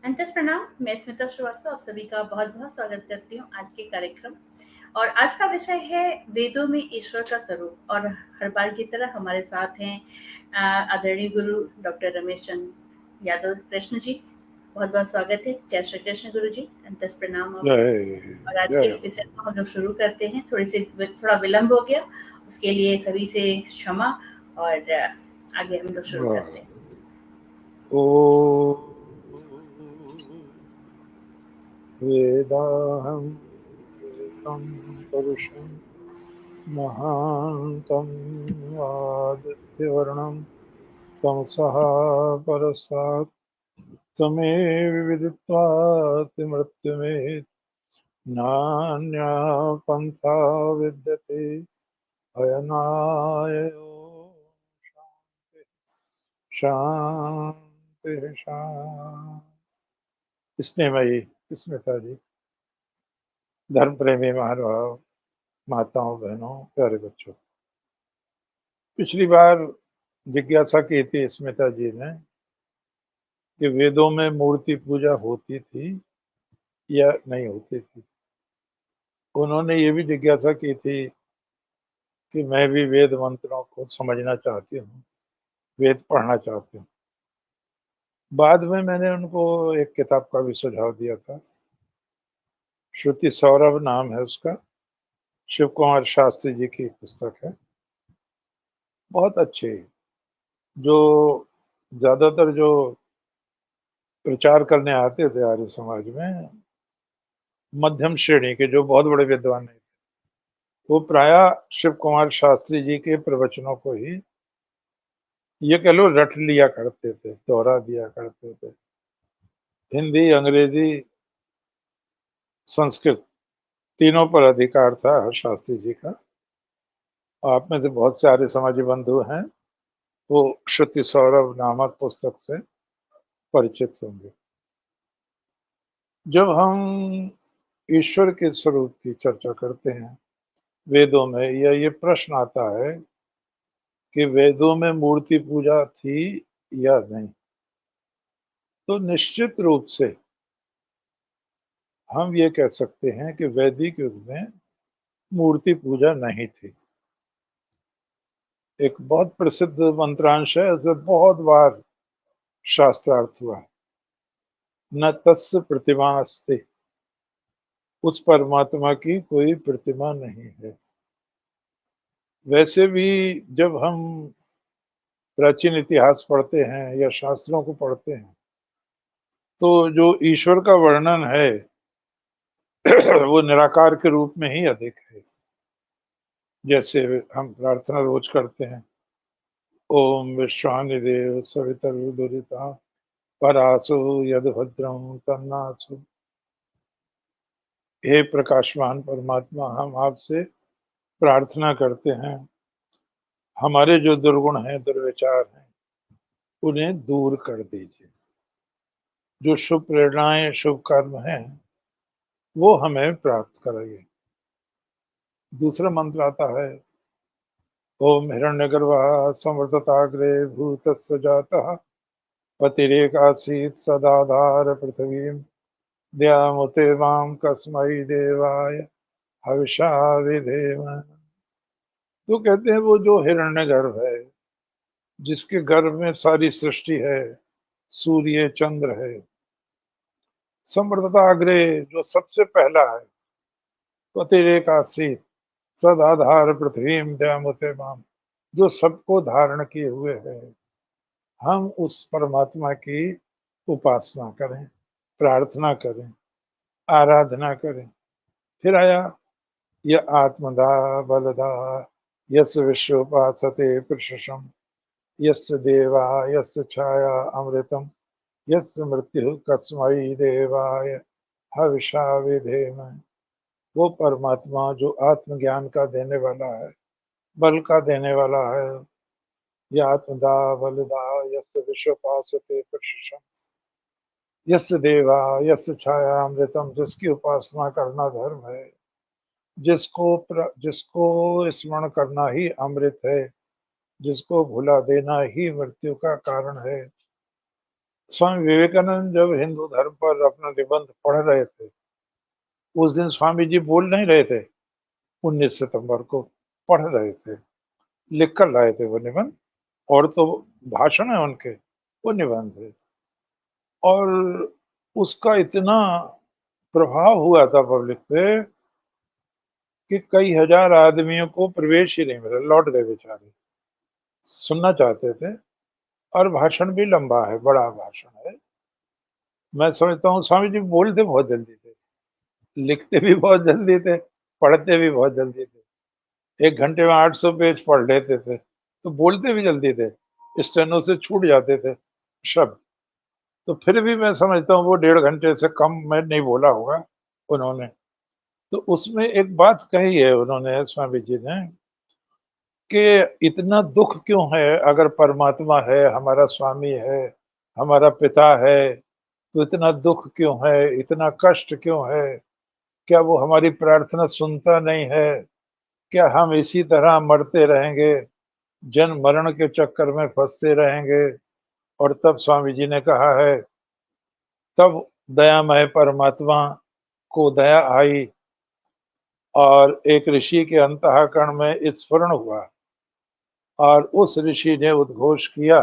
अंतस प्रणाम। मैं स्मिता श्रीवास्तव आप सभी का बहुत बहुत स्वागत करती हूँ आज के कार्यक्रम। और आज का विषय है वेदों में ईश्वर का स्वरूप। और हर बार की तरह हमारे साथ हैं आदरणीय गुरु डॉक्टर रमेश चंद्र यादव कृष्ण जी। बहुत बहुत स्वागत है। जय श्री कृष्ण गुरु जी, अंतस प्रणाम आपको। जय और आज के जय इस विषय को हम लोग शुरू करते हैं। थोड़ा विलंब हो गया, उसके लिए सभी से क्षमा। और आगे हम लोग शुरू करते हैं। ओ वेदाहं वेदं पुरुषं महान्तं वादित्यवर्णं तमसः परस्तात् तमेव विदित्वातिमृत्युमेत् नान्या पन्था विद्यते अयनायो शांति शांति। स्नेहमयी स्मिता जी, धर्म प्रेमी महानुभाव, माताओं बहनों प्यारे बच्चों, पिछली बार जिज्ञासा की थी स्मिता जी ने कि वेदों में मूर्ति पूजा होती थी या नहीं होती थी। उन्होंने ये भी जिज्ञासा की थी कि मैं भी वेद मंत्रों को समझना चाहती हूँ, वेद पढ़ना चाहती हूँ। बाद में मैंने उनको एक किताब का भी सुझाव दिया था, श्रुति सौरभ नाम है उसका, शिव कुमार शास्त्री जी की पुस्तक है, बहुत अच्छी। जो ज्यादातर जो प्रचार करने आते थे आर्य समाज में, मध्यम श्रेणी के जो बहुत बड़े विद्वान नहीं थे, वो प्रायः शिव कुमार शास्त्री जी के प्रवचनों को ही ये कह लो रट लिया करते थे, दोहरा दिया करते थे। हिंदी, अंग्रेजी, संस्कृत तीनों पर अधिकार था शास्त्री जी का। आप में से बहुत से आर्य समाजी बंधु हैं, वो श्रुति सौरभ नामक पुस्तक से परिचित होंगे। जब हम ईश्वर के स्वरूप की चर्चा करते हैं वेदों में, या ये प्रश्न आता है कि वेदों में मूर्ति पूजा थी या नहीं, तो निश्चित रूप से हम ये कह सकते हैं कि वैदिक युग में मूर्ति पूजा नहीं थी। एक बहुत प्रसिद्ध मंत्रांश है, जो बहुत बार शास्त्रार्थ हुआ है, न तस्य प्रतिमा अस्ति, उस परमात्मा की कोई प्रतिमा नहीं है। वैसे भी जब हम प्राचीन इतिहास पढ़ते हैं या शास्त्रों को पढ़ते हैं, तो जो ईश्वर का वर्णन है वो निराकार के रूप में ही अधिक है। जैसे हम प्रार्थना रोज करते हैं, ओम विश्वानि देव सवितरुदुरिता परासु यद भद्रम तन्नासु। हे प्रकाशवान परमात्मा, हम आपसे प्रार्थना करते हैं, हमारे जो दुर्गुण हैं, दुर्विचार हैं, उन्हें दूर कर दीजिए। जो शुभ प्रेरणाएं, शुभ कर्म हैं, वो हमें प्राप्त कराइए। दूसरा मंत्र आता है, ओम हिरण्यगर्भः समवर्तताग्रे भूतस्य जातः पतिरेकासीत् सदाधार पृथ्वीं द्यामुते वां कस्मै देवाय हविषा विधेम। तो कहते हैं वो जो हिरण्यगर्भ है, जिसके गर्भ में सारी सृष्टि है, सूर्य चंद्र है, समवर्तताग्रे जो सबसे पहला है, पतिरेकासीत् सदाधार पृथ्वीं द्यामुते वां जो सबको धारण किए हुए है, हम उस परमात्मा की उपासना करें, प्रार्थना करें, आराधना करें। फिर आया, यह आत्मदा बलदा यस्य विश्वोपासते प्रशम यस्य देवा यस्य छाया अमृतम यस्य मृत्यु कस्मै देवाय हविषा विधेम। वो परमात्मा जो आत्मज्ञान का देने वाला है, बल का देने वाला है। यह आत्मदा बलदा यस्य विश्वोपासते प्रशम यस्य देवा यस्य छाया अमृतम, जिसकी उपासना करना धर्म है, जिसको स्मरण करना ही अमृत है, जिसको भुला देना ही मृत्यु का कारण है, स्वामी विवेकानंद जब हिंदू धर्म पर अपना निबंध पढ़ रहे थे, उस दिन स्वामी जी बोल नहीं रहे थे। 19 सितंबर को पढ़ रहे थे, लिख कर लाए थे वो निबंध। और तो भाषण है उनके, वो निबंध है। और उसका इतना प्रभाव हुआ था पब्लिक पे कि कई हजार आदमियों को प्रवेश ही नहीं मिला, लौट गए बेचारे। सुनना चाहते थे। और भाषण भी लंबा है, बड़ा भाषण है। मैं समझता हूँ स्वामी जी बोलते बहुत जल्दी थे, लिखते भी बहुत जल्दी थे, पढ़ते भी बहुत जल्दी थे। 1 घंटे में 800 पेज पढ़ लेते थे, तो बोलते भी जल्दी थे। स्टेनो से छूट जाते थे शब्द। तो फिर भी मैं समझता हूँ वो 1.5 घंटे से कम में नहीं बोला होगा उन्होंने। तो उसमें एक बात कही है उन्होंने, स्वामी जी ने, कि इतना दुख क्यों है, अगर परमात्मा है, हमारा स्वामी है, हमारा पिता है, तो इतना दुख क्यों है, इतना कष्ट क्यों है? क्या वो हमारी प्रार्थना सुनता नहीं है? क्या हम इसी तरह मरते रहेंगे, जन्म मरण के चक्कर में फंसते रहेंगे? और तब स्वामी जी ने कहा है, तब दयामय परमात्मा को दया आई और एक ऋषि के अंतःकरण में स्फुरण हुआ। और उस ऋषि ने उद्घोष किया,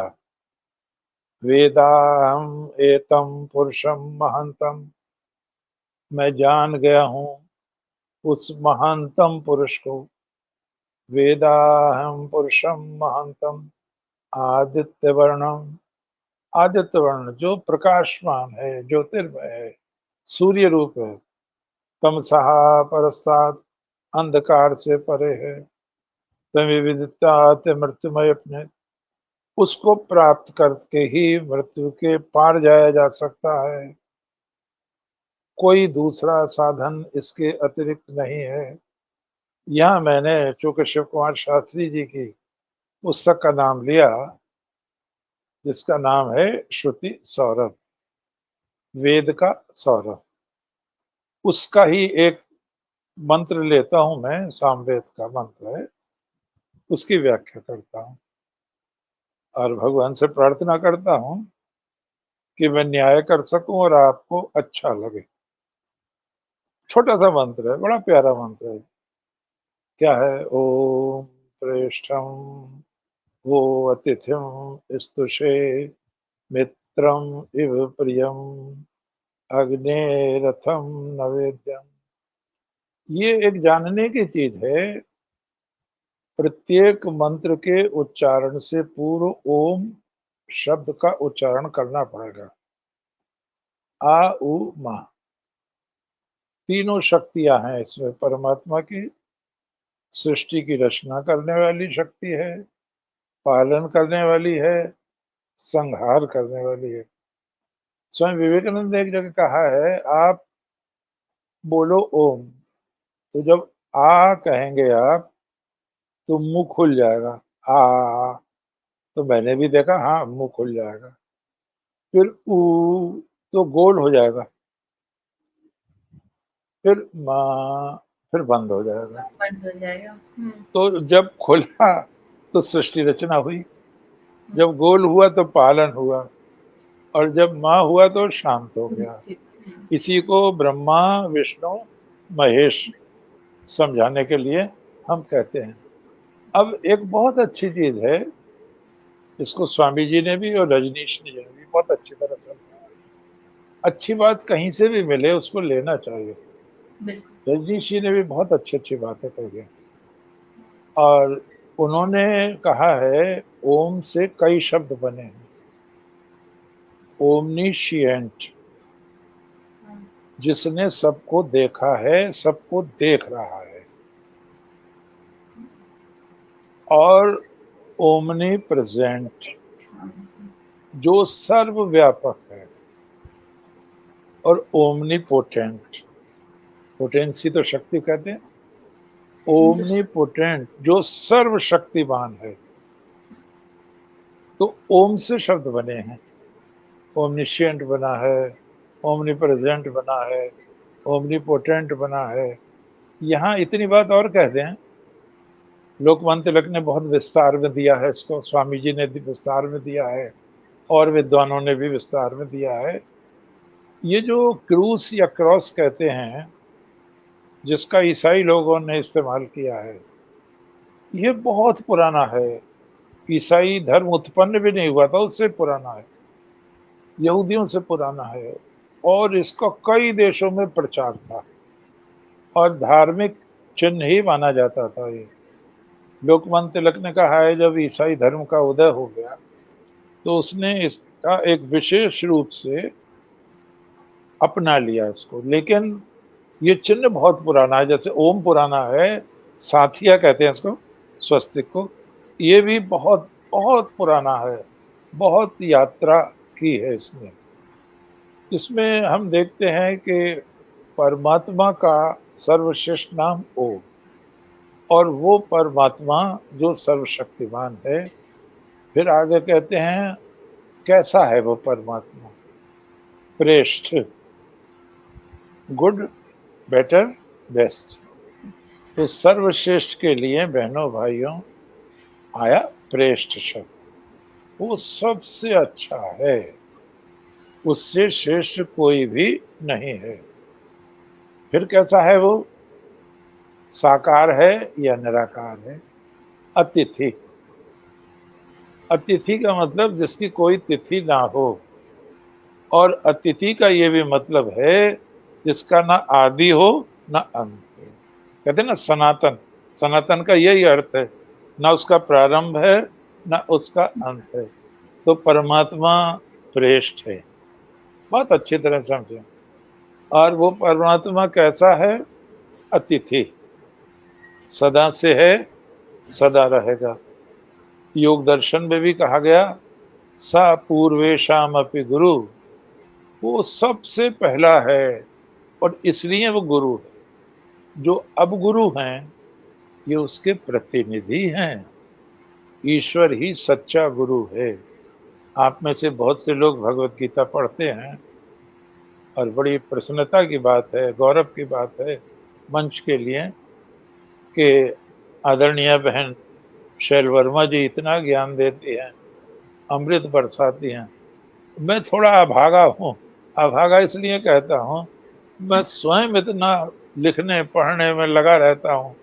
वेदाहम एतम पुरुषम महंतम, मैं जान गया हूँ उस महानतम पुरुष को। वेदाहम पुरुषम महंतम आदित्य वर्णम, आदित्य वर्ण जो प्रकाशमान है, ज्योतिर्मय है, सूर्य रूप है। तमसः परस्तात्, अंधकार से परे है। तमें विदितात् मृत्युमय अपने, उसको प्राप्त करके ही मृत्यु के पार जाया जा सकता है। कोई दूसरा साधन इसके अतिरिक्त नहीं है। यहाँ मैंने चूंकि शिव कुमार शास्त्री जी की पुस्तक का नाम लिया, जिसका नाम है श्रुति सौरभ, वेद का सौरभ, उसका ही एक मंत्र लेता हूं मैं, सामवेद का मंत्र है, उसकी व्याख्या करता हूं और भगवान से प्रार्थना करता हूं कि मैं न्याय कर सकूं और आपको अच्छा लगे। छोटा सा मंत्र है, बड़ा प्यारा मंत्र है। क्या है? ओम प्रेष्ठम वो अतिथिम स्तुषे मित्रम इव प्रियम अग्नेरथम नवेद्यम। ये एक जानने की चीज है। प्रत्येक मंत्र के उच्चारण से पूर्व ओम शब्द का उच्चारण करना पड़ेगा। आ उ मा, तीनों शक्तियां हैं इसमें। परमात्मा की सृष्टि की रचना करने वाली शक्ति है, पालन करने वाली है, संहार करने वाली है। स्वामी विवेकानंद ने एक जगह कहा है, आप बोलो ओम, तो जब आ कहेंगे आप तो मुंह खुल जाएगा। आ, तो मैंने भी देखा, हाँ मुंह खुल जाएगा। फिर ऊ, तो गोल हो जाएगा। फिर माँ, फिर बंद हो जाएगा। बंद हो जाएगा। तो जब खुला तो सृष्टि रचना हुई, जब गोल हुआ तो पालन हुआ, और जब माँ हुआ तो शांत हो गया। इसी को ब्रह्मा विष्णु महेश समझाने के लिए हम कहते हैं। अब एक बहुत अच्छी चीज है, इसको स्वामी जी ने भी और रजनीश जी ने भी बहुत अच्छी तरह समझा। अच्छी बात कहीं से भी मिले उसको लेना चाहिए। बिल्कुल। रजनीश जी ने भी बहुत अच्छी अच्छी बातें कही है। और उन्होंने कहा है, ओम से कई शब्द बने हैं। ओमनीशिएंट, जिसने सबको देखा है, सबको देख रहा है। और ओमनी प्रेजेंट, जो सर्वव्यापक है। और ओमनी पोटेंट, पोटेंसी तो शक्ति कहते हैं, ओमनी पोटेंट जो सर्वशक्तिमान है। तो ओम से शब्द बने हैं। ओमनिशिएंट बना है, ओमनी प्रेजेंट बना है, ओमनी पोटेंट बना है। यहाँ इतनी बात और कह दें, लोकमान्य तिलक ने बहुत विस्तार में दिया है इसको, स्वामी जी ने विस्तार में दिया है। और विद्वानों ने भी विस्तार में दिया है। ये जो क्रूस या क्रॉस कहते हैं, जिसका ईसाई लोगों ने इस्तेमाल किया है, ये बहुत पुराना है। ईसाई धर्म उत्पन्न भी नहीं हुआ था, उससे पुराना है, यहूदियों से पुराना है, और इसका कई देशों में प्रचार था और धार्मिक चिन्ह ही माना जाता था ये। लोकमान्य तिलक ने कहा है, जब ईसाई धर्म का उदय हो गया तो उसने इसका एक विशेष रूप से अपना लिया इसको। लेकिन ये चिन्ह बहुत पुराना है, जैसे ओम पुराना है, साथिया कहते हैं इसको, स्वस्तिक को, ये भी बहुत बहुत पुराना है, बहुत यात्रा की है इसने। इसमें हम देखते हैं कि परमात्मा का सर्वश्रेष्ठ नाम ओम, और वो परमात्मा जो सर्वशक्तिमान है। फिर आगे कहते हैं कैसा है वो परमात्मा, श्रेष्ठ, गुड, बेटर, बेस्ट। तो सर्वश्रेष्ठ के लिए बहनों भाइयों आया श्रेष्ठ शब्द, वो सबसे अच्छा है, उससे श्रेष्ठ कोई भी नहीं है। फिर कैसा है वो, साकार है या निराकार है, अतिथि। अतिथि का मतलब जिसकी कोई तिथि ना हो, और अतिथि का ये भी मतलब है जिसका ना आदि हो ना अंत हो। कहते हैं ना सनातन, सनातन का यही अर्थ है, ना उसका प्रारंभ है ना उसका अंत है। तो परमात्मा श्रेष्ठ है, बहुत अच्छी तरह समझे। और वो परमात्मा कैसा है, अतिथि, सदा से है, सदा रहेगा। योग दर्शन में भी कहा गया, सा पूर्वेशाम अपि गुरु, वो सबसे पहला है और इसलिए वो गुरु है। जो अब गुरु हैं ये उसके प्रतिनिधि हैं। ईश्वर ही सच्चा गुरु है। आप में से बहुत से लोग भगवत गीता पढ़ते हैं, और बड़ी प्रसन्नता की बात है, गौरव की बात है मंच के लिए कि आदरणीय बहन शैल वर्मा जी इतना ज्ञान देती हैं, अमृत बरसाती हैं। मैं थोड़ा अभागा हूँ, अभागा इसलिए कहता हूँ, मैं स्वयं इतना लिखने पढ़ने में लगा रहता हूँ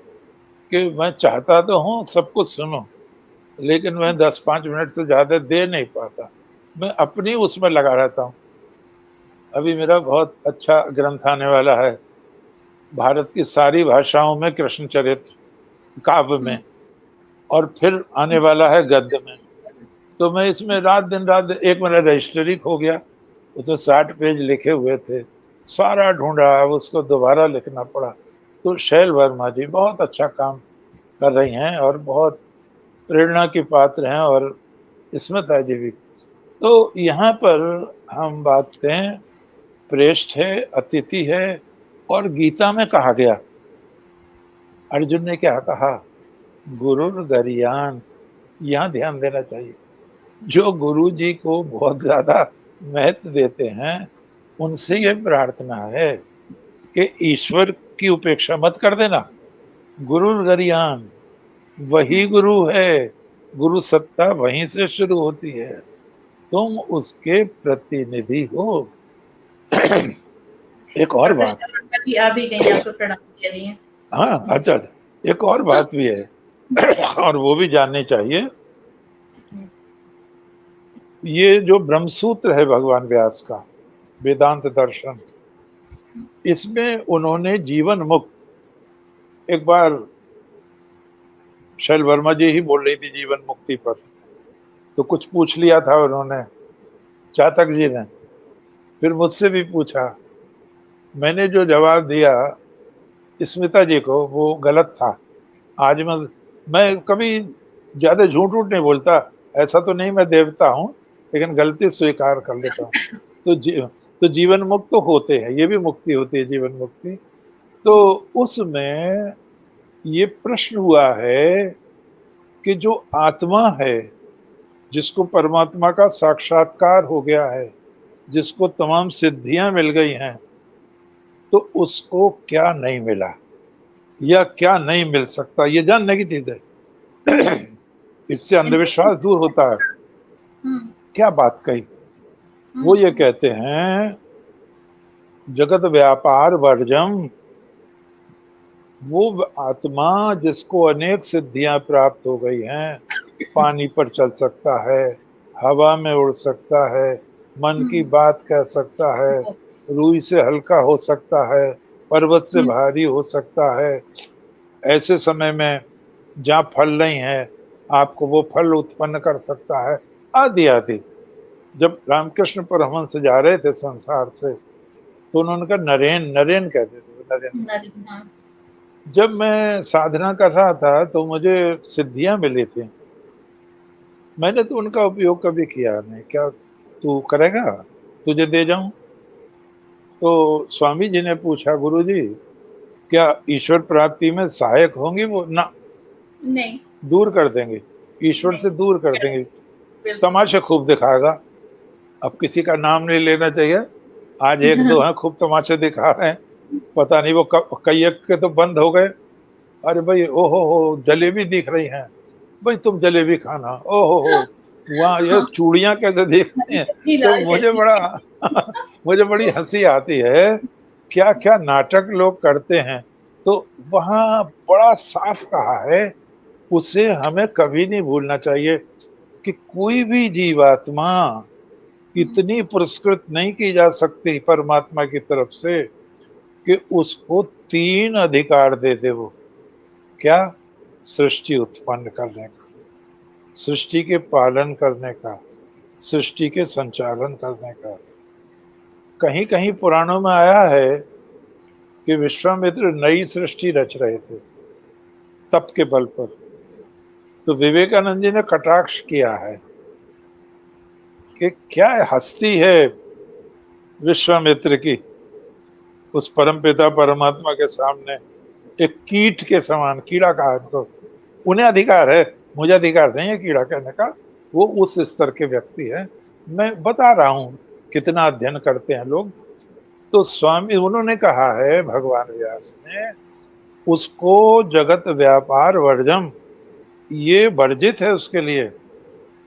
कि मैं चाहता तो हूँ सब कुछ सुनो, लेकिन मैं 10-5 मिनट से ज़्यादा दे नहीं पाता, मैं अपनी उसमें लगा रहता हूँ। अभी मेरा बहुत अच्छा ग्रंथ आने वाला है, भारत की सारी भाषाओं में कृष्ण चरित्र काव्य में, और फिर आने वाला है गद्य में। तो मैं इसमें रात दिन एक मेरा रजिस्ट्री खो गया, उसमें 60 पेज लिखे हुए थे, सारा ढूंढा, उसको दोबारा लिखना पड़ा। तो शैल वर्मा जी बहुत अच्छा काम कर रही हैं और बहुत प्रेरणा की पात्र हैं, और स्मिता जी भी। तो यहाँ पर हम बात करें, श्रेष्ठ है, अतिथि है, और गीता में कहा गया, अर्जुन ने क्या कहा, गुरुर गरियान। यहाँ ध्यान देना चाहिए, जो गुरु जी को बहुत ज्यादा महत्व देते हैं उनसे ये प्रार्थना है कि ईश्वर की उपेक्षा मत कर देना। गुरुर गरियान, वही गुरु है, गुरु सत्ता वहीं से शुरू होती है, तुम उसके प्रतिनिधि हो। एक और बात, आ भी गई, आपको प्रणाम कह रही हैं। हाँ अच्छा, एक और बात भी है और वो भी जाननी चाहिए। ये जो ब्रह्मसूत्र है भगवान व्यास का, वेदांत दर्शन, इसमें उन्होंने जीवन मुक्त, एक बार शैल वर्मा जी ही बोल रही थी जीवन मुक्ति पर, तो कुछ पूछ लिया था उन्होंने, चातक जी ने, फिर मुझसे भी पूछा, मैंने जो जवाब दिया स्मिता जी को वो गलत था। आज मैं कभी ज्यादा झूठ वूठ नहीं बोलता, ऐसा तो नहीं मैं देवता हूँ, लेकिन गलती स्वीकार कर लेता हूँ। तो जीवन मुक्त तो होते हैं, ये भी मुक्ति होती है जीवन मुक्ति। तो उसमें ये प्रश्न हुआ है कि जो आत्मा है, जिसको परमात्मा का साक्षात्कार हो गया है, जिसको तमाम सिद्धियां मिल गई हैं, तो उसको क्या नहीं मिला या क्या नहीं मिल सकता, ये जानने की चीज है। इससे अंधविश्वास दूर होता है। क्या बात कही। वो ये कहते हैं जगत व्यापार वर्जम, वो आत्मा जिसको अनेक सिद्धियां प्राप्त हो गई हैं, पानी पर चल सकता है, हवा में उड़ सकता है, मन की बात कह सकता है, रूई से हल्का हो सकता है, पर्वत से भारी हो सकता है, ऐसे समय में जहाँ फल नहीं है आपको वो फल उत्पन्न कर सकता है, आदि आदि। जब रामकृष्ण परमहंस जा रहे थे संसार से तो उन्होंने कहा नरेन, नरेन कहते थे, नरेन। हाँ। जब मैं साधना कर रहा था तो मुझे सिद्धियां मिली थी, मैंने तो उनका उपयोग कभी किया नहीं। क्या तू करेगा, तुझे दे जाऊं? तो स्वामी जी ने पूछा, गुरु जी क्या ईश्वर प्राप्ति में सहायक होंगे वो? ना, नहीं। दूर कर देंगे, ईश्वर नहीं। से दूर कर देंगे, बिल्कुल। तमाशे खूब दिखाएगा। अब किसी का नाम नहीं लेना चाहिए, आज एक दो हैं खूब तमाशे दिखा रहे हैं, पता नहीं वो कई एक के तो बंद हो गए। अरे भाई, ओहो हो जलेबी दिख रही हैं, भाई तुम जलेबी खाना, ओहो हो वहाँ ये हाँ, चूड़ियां कैसे दिख रही हैं। चटनी, तो लाल मुझे चटनी। बड़ा मुझे बड़ी हंसी आती है, क्या क्या नाटक लोग करते हैं। तो वहाँ बड़ा साफ कहा है, उसे हमें कभी नहीं भूलना चाहिए कि कोई भी जीवात्मा इतनी पुरस्कृत नहीं की जा सकती परमात्मा की तरफ से कि उसको 3 अधिकार दे दे वो। क्या? सृष्टि उत्पन्न करने का, सृष्टि के पालन करने का, सृष्टि के संचालन करने का। कहीं कहीं पुराणों में आया है कि विश्वामित्र नई सृष्टि रच रहे थे तप के बल पर, तो विवेकानंद जी ने कटाक्ष किया है कि क्या हस्ती है विश्वामित्र की, उस परमपिता परमात्मा के सामने एक कीट के समान, कीड़ा कहा उनको, उन्हें अधिकार है, मुझे अधिकार नहीं है कीड़ा कहने का, वो उस स्तर के व्यक्ति है। मैं बता रहा हूं कितना अध्ययन करते हैं लोग। तो स्वामी उन्होंने कहा है, भगवान व्यास ने, उसको जगत व्यापार वर्जम, ये वर्जित है उसके लिए,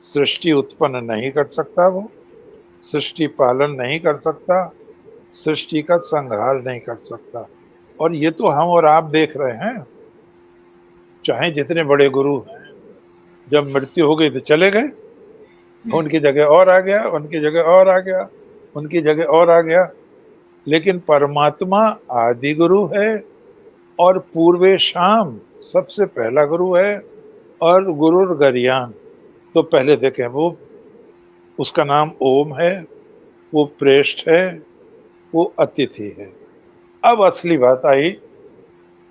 सृष्टि उत्पन्न नहीं कर सकता वो, सृष्टि पालन नहीं कर सकता, सृष्टि का संहार नहीं कर सकता। और ये तो हम और आप देख रहे हैं, चाहे जितने बड़े गुरु हैं, जब मृत्यु हो गई तो चले गए, उनकी जगह और आ गया, उनकी जगह और आ गया, उनकी जगह और आ गया। लेकिन परमात्मा आदि गुरु है और पूर्वे शाम सबसे पहला गुरु है, और गुरुर गरियान, तो पहले देखें वो, उसका नाम ओम है, वो प्रेष्ठ है, वो अतिथि है। अब असली बात आई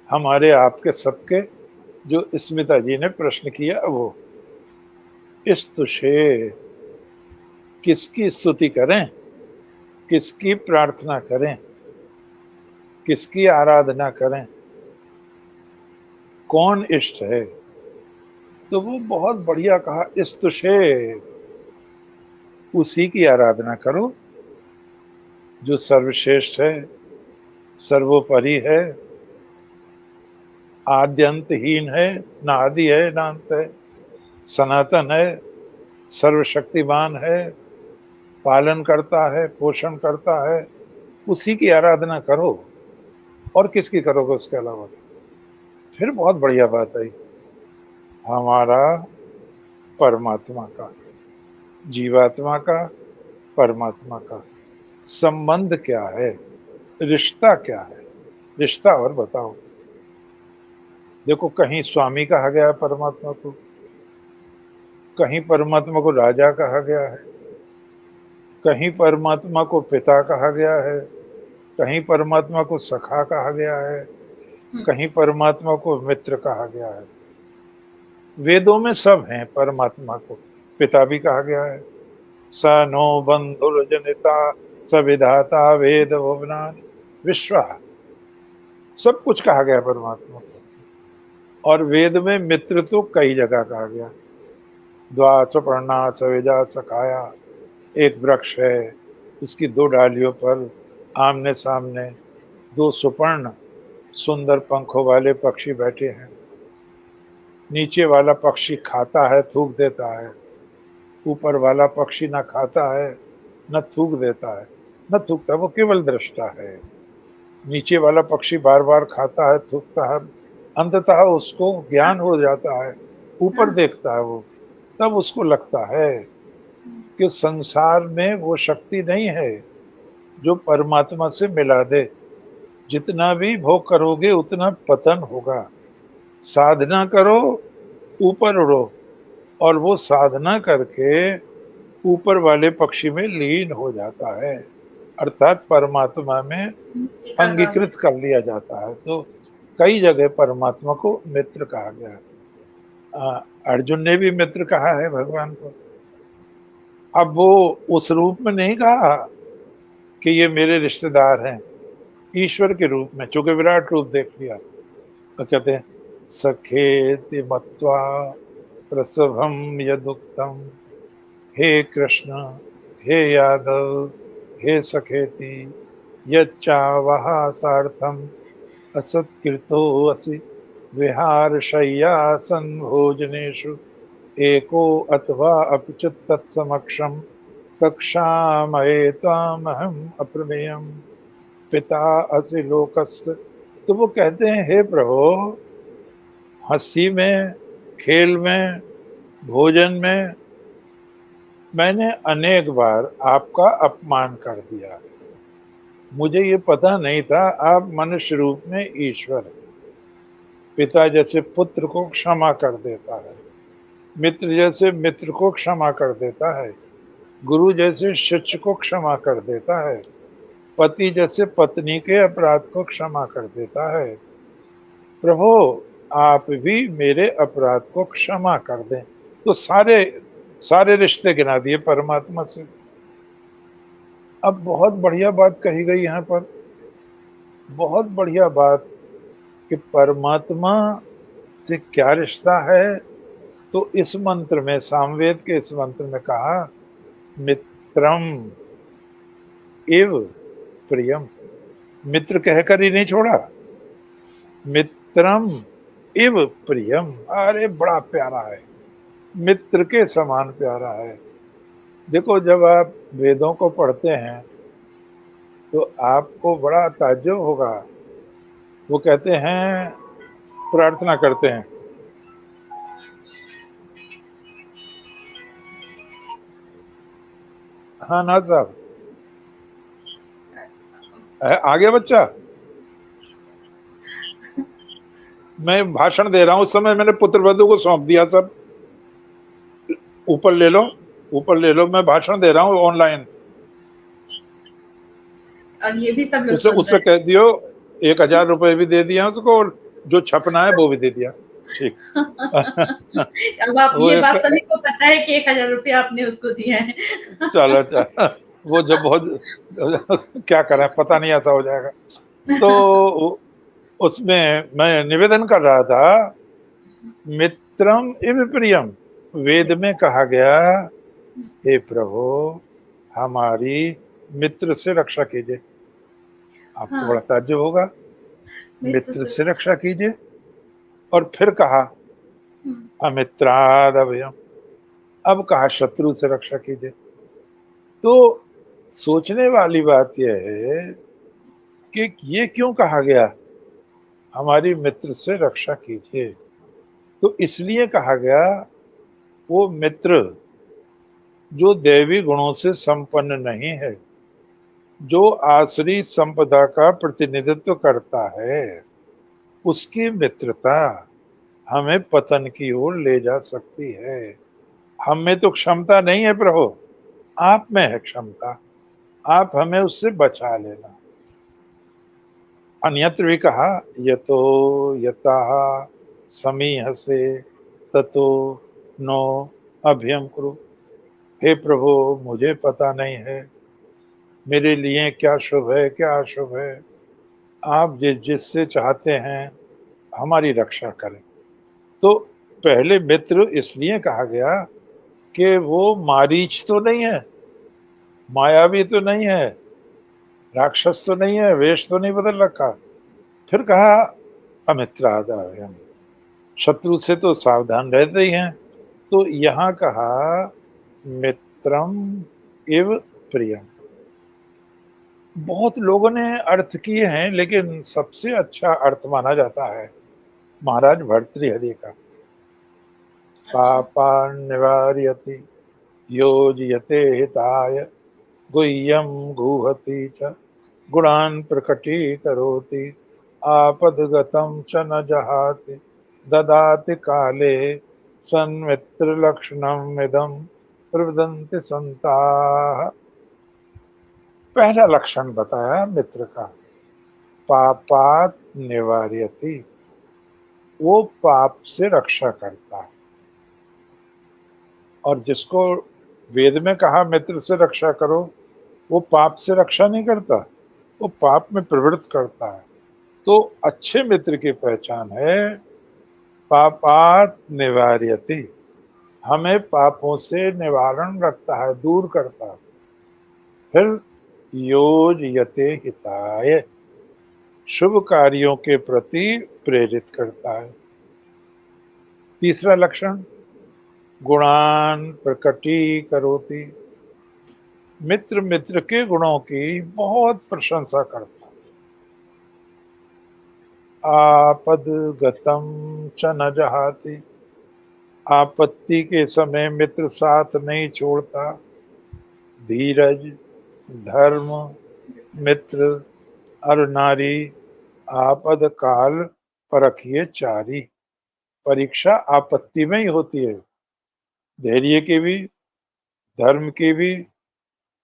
हमारे आपके सबके, जो स्मिता जी ने प्रश्न किया, वो स्तुषे, किसकी स्तुति करें, किसकी प्रार्थना करें, किसकी आराधना करें, कौन इष्ट है? तो वो बहुत बढ़िया कहा, स्तुषे, उसी की आराधना करो जो सर्वश्रेष्ठ है, सर्वोपरि है, आद्यंतहीन है, ना आदि है ना अंत है, सनातन है, सर्वशक्तिमान है, पालन करता है, पोषण करता है, उसी की आराधना करो। और किसकी करोगे उसके अलावा? फिर बहुत बढ़िया बात आई, हमारा परमात्मा का, जीवात्मा का, परमात्मा का संबंध क्या है, रिश्ता क्या है, रिश्ता और बताओ। देखो, कहीं स्वामी कहा गया है परमात्मा को, कहीं परमात्मा को राजा कहा गया है, कहीं परमात्मा को पिता कहा गया है, कहीं परमात्मा को सखा कहा गया है, कहीं परमात्मा को मित्र कहा गया है। वेदों में सब हैं, परमात्मा को पिता भी कहा गया है, स नो बंधुर जनिता स विधाता वेद भुवनानि विश्वा, सब कुछ कहा गया परमात्मा को। और वेद में मित्र तो कई जगह कहा गया, द्वा सुपर्णा सवेजा सखाया, एक वृक्ष है, उसकी 2 डालियों पर आमने सामने 2 सुपर्ण सुंदर पंखों वाले पक्षी बैठे हैं, नीचे वाला पक्षी खाता है, थूक देता है, ऊपर वाला पक्षी न खाता है, न थूक देता है, न थूकता, वो केवल दृष्टा है। नीचे वाला पक्षी बार बार खाता है, थूकता है, अंततः उसको ज्ञान हो जाता है, ऊपर हाँ। देखता है वो, तब उसको लगता है कि संसार में वो शक्ति नहीं है जो परमात्मा से मिला दे। जितना भी भोग करोगे उतना पतन होगा। साधना करो, ऊपर उड़ो, और वो साधना करके ऊपर वाले पक्षी में लीन हो जाता है, अर्थात परमात्मा में एकाग्र में। अंगीकृत कर लिया जाता है। तो कई जगह परमात्मा को मित्र कहा गया। अर्जुन ने भी मित्र कहा है भगवान को। अब वो उस रूप में नहीं कहा कि ये मेरे रिश्तेदार हैं, ईश्वर के रूप में, चूंकि विराट रूप देख लिया तो कहते हैं सखेति मत्वा प्रसभम यदुक्तम, हे कृष्ण, हे यादव, हे सखेति, यच्चावः सार्थम असत्कृतो असि विहारशय्यासन् भोजनेषु एको अथवा अपि च तत्समक्षम कक्षामहे त्वामहम् अप्रमेयम् पिता असि लोकस्य। तो वो कहते हैं हे प्रभु, हंसी में, खेल में, भोजन में मैंने अनेक बार आपका अपमान कर दिया। मुझे ये पता नहीं था आप मनुष्य रूप में ईश्वर हैं। पिता जैसे पुत्र को क्षमा कर देता है, मित्र जैसे मित्र को क्षमा कर देता है, गुरु जैसे शिष्य को क्षमा कर देता है, पति जैसे पत्नी के अपराध को क्षमा कर देता है। प्रभु, आप भी मेरे अपराध को क्षमा कर दें। तो सारे सारे रिश्ते गिना दिए परमात्मा से। अब बहुत बढ़िया बात कही गई यहाँ पर, बहुत बढ़िया बात, कि परमात्मा से क्या रिश्ता है। तो इस मंत्र में, सामवेद के इस मंत्र में कहा मित्रम एव प्रियम। मित्र कहकर ही नहीं छोड़ा, मित्रम इव प्रियम। अरे बड़ा प्यारा है, मित्र के समान प्यारा है। देखो, जब आप वेदों को पढ़ते हैं तो आपको बड़ा ताज्जुब होगा। वो कहते हैं, प्रार्थना करते हैं, हाँ नाथ साहब, आ गया बच्चा। मैं भाषण दे रहा हूं, उस समय मैंने पुत्र वधु को सौंप दिया। सब ऊपर ले लो, ऊपर ले लो, मैं भाषण दे रहा हूं ऑनलाइन। और ये भी सब लोग उससे सुन उससे रहे कह दियो 1000 रुपए भी दे दिया उसको, और जो छपना है वो भी दे दिया। ठीक। हैं। अब आप वो ये एक, बात सभी को पता है कि 1000 रुपया आपने उसको दिया है। चलो चलो, वो जब बहुत क्या करें, पता नहीं ऐसा हो जाएगा। तो उसमें मैं निवेदन कर रहा था, मित्रम इव प्रियम। वेद में कहा गया, हे प्रभु, हमारी मित्र से रक्षा कीजिए। आपको हाँ, बड़ा ताज्जुब होगा, मित्र मित्र से। से रक्षा कीजिए। और फिर कहा हुँ, अमित्राद अभयम। अब कहा शत्रु से रक्षा कीजिए। तो सोचने वाली बात यह है कि ये क्यों कहा गया, हमारी मित्र से रक्षा कीजिए। तो इसलिए कहा गया, वो मित्र जो दैवी गुणों से संपन्न नहीं है, जो आसुरी संपदा का प्रतिनिधित्व करता है, उसकी मित्रता हमें पतन की ओर ले जा सकती है। हम में तो क्षमता नहीं है प्रभु, आप में है क्षमता। आप हमें उससे बचा लेना। अन्यत्र भी कहा, यतो यतः समीहसे ततो नो अभ्यम कुरु। हे प्रभु, मुझे पता नहीं है मेरे लिए क्या शुभ है क्या अशुभ है। आप जिससे चाहते हैं हमारी रक्षा करें। तो पहले मित्र इसलिए कहा गया कि वो मारीच तो नहीं है, मायावी तो नहीं है, राक्षस तो नहीं है, वेश तो नहीं बदल रखा। फिर कहा अमित्रादायम, शत्रु से तो सावधान रहते ही हैं। तो यहाँ कहा मित्रम इव प्रियम। बहुत लोगों ने अर्थ किए हैं, लेकिन सबसे अच्छा अर्थ माना जाता है महाराज भर्तृहरि का। अच्छा। पापा निवार्यति योजयते हिताय, गुह्यम गुहति च गुणान् प्रकटीकरोति, आपदगतं च न जहाति ददाति काले, सन्मित्रलक्षणम् इदं प्रवदन्ति संताः। पहला लक्षण बताया मित्र का, पापात निवार्यति, वो पाप से रक्षा करता है। और जिसको वेद में कहा मित्र से रक्षा करो, वो पाप से रक्षा नहीं करता, वो पाप में प्रवृत्त करता है। तो अच्छे मित्र की पहचान है पापात निवार्यति, हमें पापों से निवारण रखता है, दूर करता है। फिर योजयते हिताय, शुभ कार्यों के प्रति प्रेरित करता है। तीसरा लक्षण, गुणान प्रकटीकरोति, मित्र मित्र के गुणों की बहुत प्रशंसा करता है। आपद गतम च न जहाति, आपत्ति के समय मित्र साथ नहीं छोड़ता। धीरज, धर्म, मित्र और नारी, आपद काल परखिए चारी। परीक्षा आपत्ति में ही होती है, धैर्य की भी, धर्म की भी,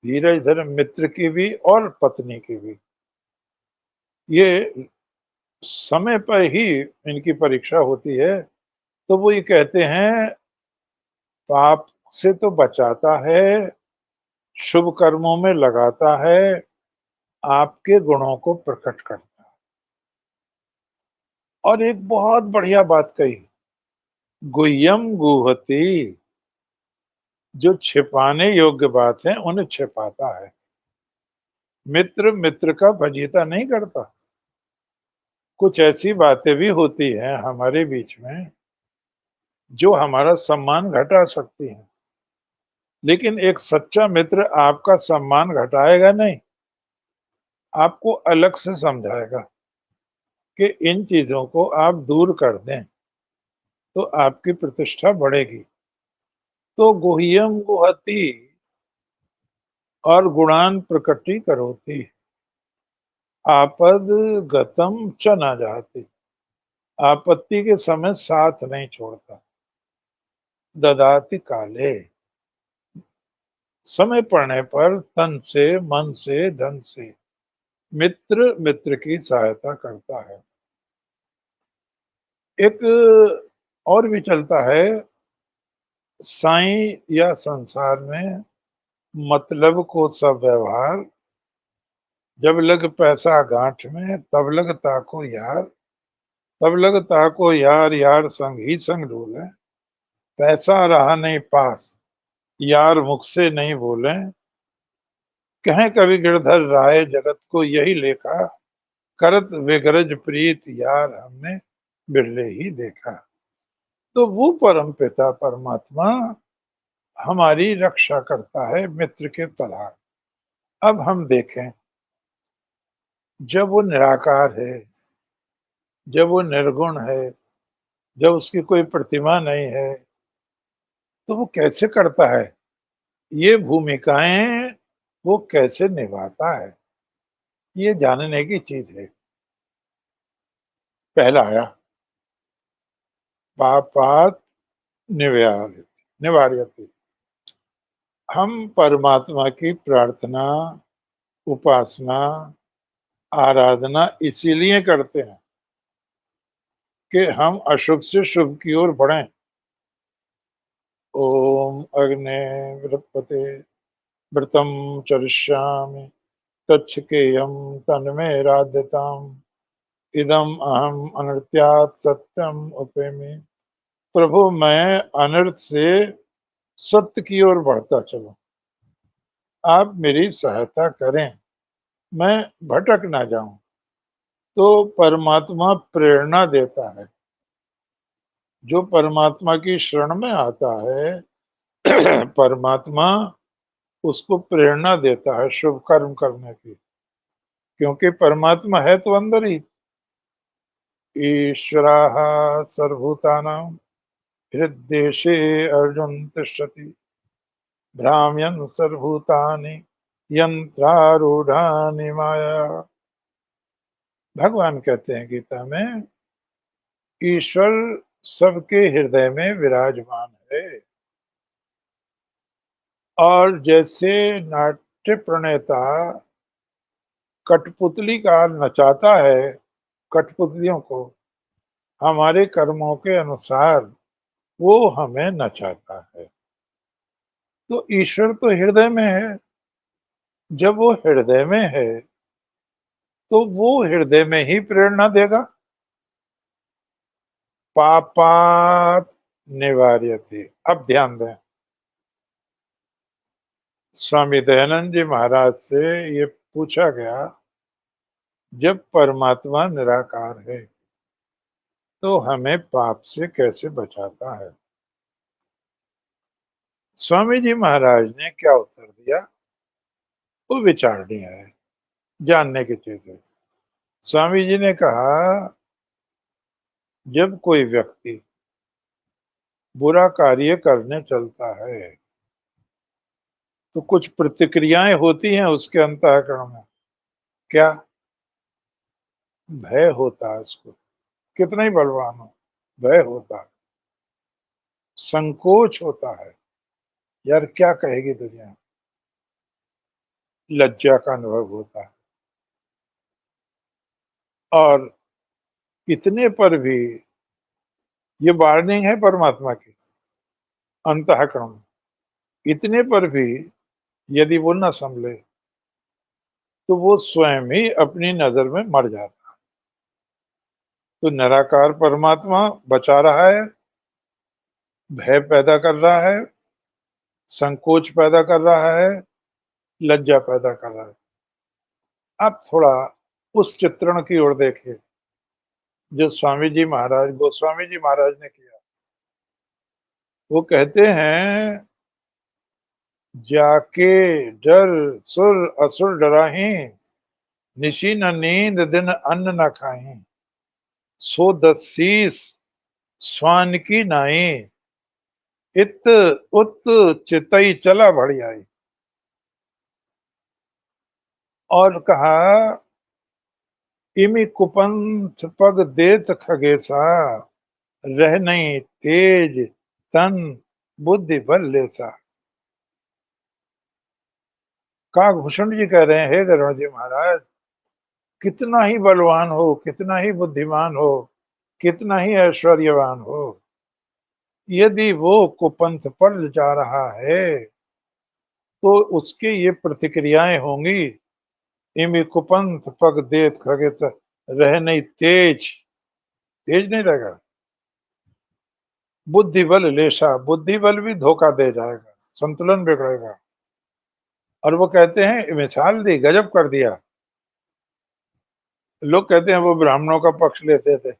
धीरज धर्म मित्र की भी और पत्नी की भी। ये समय पर ही इनकी परीक्षा होती है। तो वो ये कहते हैं, पाप से तो बचाता है, शुभ कर्मों में लगाता है, आपके गुणों को प्रकट करता है। और एक बहुत बढ़िया बात कही, गुह्यम गुहति, जो छिपाने योग्य बात है उन्हें छिपाता है। मित्र मित्र का फजीता नहीं करता। कुछ ऐसी बातें भी होती हैं हमारे बीच में जो हमारा सम्मान घटा सकती हैं, लेकिन एक सच्चा मित्र आपका सम्मान घटाएगा नहीं, आपको अलग से समझाएगा कि इन चीजों को आप दूर कर दें तो आपकी प्रतिष्ठा बढ़ेगी। तो गुह्यम गुहति और गुणान प्रकटी करोति, आपद गतम च न जाति, आपत्ति के समय साथ नहीं छोड़ता। ददाति काले, समय पड़ने पर तन से मन से धन से मित्र मित्र की सहायता करता है। एक और भी चलता है, साईं या संसार में मतलब को सब व्यवहार, जब लग पैसा गांठ में तब लग ताको यार, तब लग ताको यार, यार संग ही संग डोले। पैसा रहा नहीं पास, यार मुख से नहीं बोले, कहें कवि गिरधर राय जगत को यही लेखा, करत विगरज प्रीत यार हमने बिरले ही देखा। तो वो परम पिता परमात्मा हमारी रक्षा करता है मित्र के तला। अब हम देखें, जब वो निराकार है, जब वो निर्गुण है, जब उसकी कोई प्रतिमा नहीं है, तो वो कैसे करता है, ये भूमिकाएं वो कैसे निभाता है, ये जानने की चीज है। पहला आया पापात निवार्यति, निवार्यति, हम परमात्मा की प्रार्थना, उपासना, आराधना इसीलिए करते हैं कि हम अशुभ से शुभ की ओर बढ़ें। ओम अग्ने वृत्पते व्रतम चरिष्यामि, तच्छकेयम तन्मे राध्यताम, इदम अहम अनृत्यात् सत्यम उपेमि। प्रभु मैं अनर्थ से सत्य की ओर बढ़ता चलूं, आप मेरी सहायता करें, मैं भटक ना जाऊं। तो परमात्मा प्रेरणा देता है। जो परमात्मा की शरण में आता है परमात्मा उसको प्रेरणा देता है शुभ कर्म करने की, क्योंकि परमात्मा है तो अंदर ही। ईश्वराः सर्वभूतानां हृद्देशे अर्जुन तिष्ठति भ्राम्यन् सर्वभूतानि यंत्रारूढ़ानि माया। भगवान कहते हैं गीता में, ईश्वर सबके हृदय में विराजमान है। और जैसे नाट्य प्रणेता कठपुतली का नचाता है कठपुतलियों को, हमारे कर्मों के अनुसार वो हमें नचाता है। तो ईश्वर तो हृदय में है। जब वो हृदय में है तो वो हृदय में ही प्रेरणा देगा। पापात निवार्यते। अब ध्यान दें, स्वामी दयानंद जी महाराज से ये पूछा गया, जब परमात्मा निराकार है तो हमें पाप से कैसे बचाता है? स्वामी जी महाराज ने क्या उत्तर दिया, वो विचारणीय है, जानने की चीज है। स्वामी जी ने कहा, जब कोई व्यक्ति बुरा कार्य करने चलता है तो कुछ प्रतिक्रियाएं होती हैं उसके अंतःकरण में। क्या? भय होता है उसको, कितना ही बलवान हो, भय होता है, संकोच होता है, यार क्या कहेगी दुनिया, लज्जा का अनुभव होता है। और इतने पर भी, ये वार्निंग है परमात्मा की अंतःकरण में, इतने पर भी यदि वो न संभले तो वो स्वयं ही अपनी नजर में मर जाता। तो निराकार परमात्मा बचा रहा है, भय पैदा कर रहा है, संकोच पैदा कर रहा है, लज्जा पैदा कर रहा है। आप थोड़ा उस चित्रण की ओर देखिए जो स्वामी जी महाराज, गोस्वामी जी महाराज ने किया। वो कहते हैं, जाके डर सुर असुर डराही, निशी न नींद दिन अन्न न खाही, सो दसीस स्वान की नाई, इत उत चितई चला बढ़ियाई। और कहा, इमि कुपंथ पग देत खगेसा, रह नहीं तेज तन बुद्धि बल लेसा। काकभूषण जी कह रहे हैं, हे गरुण जी महाराज, कितना ही बलवान हो, कितना ही बुद्धिमान हो, कितना ही ऐश्वर्यवान हो, यदि वो कुपंथ पर जा रहा है तो उसके ये प्रतिक्रियाएं होंगी। इमि कुपंथ पग देत खगेस, रह नहीं तेज, तेज नहीं रहेगा, बुद्धि बल लेशा, बुद्धि बल भी धोखा दे जाएगा, संतुलन बिगड़ेगा। और वो कहते हैं, मिसाल दी, गजब कर दिया। लोग कहते हैं वो ब्राह्मणों का पक्ष लेते थे,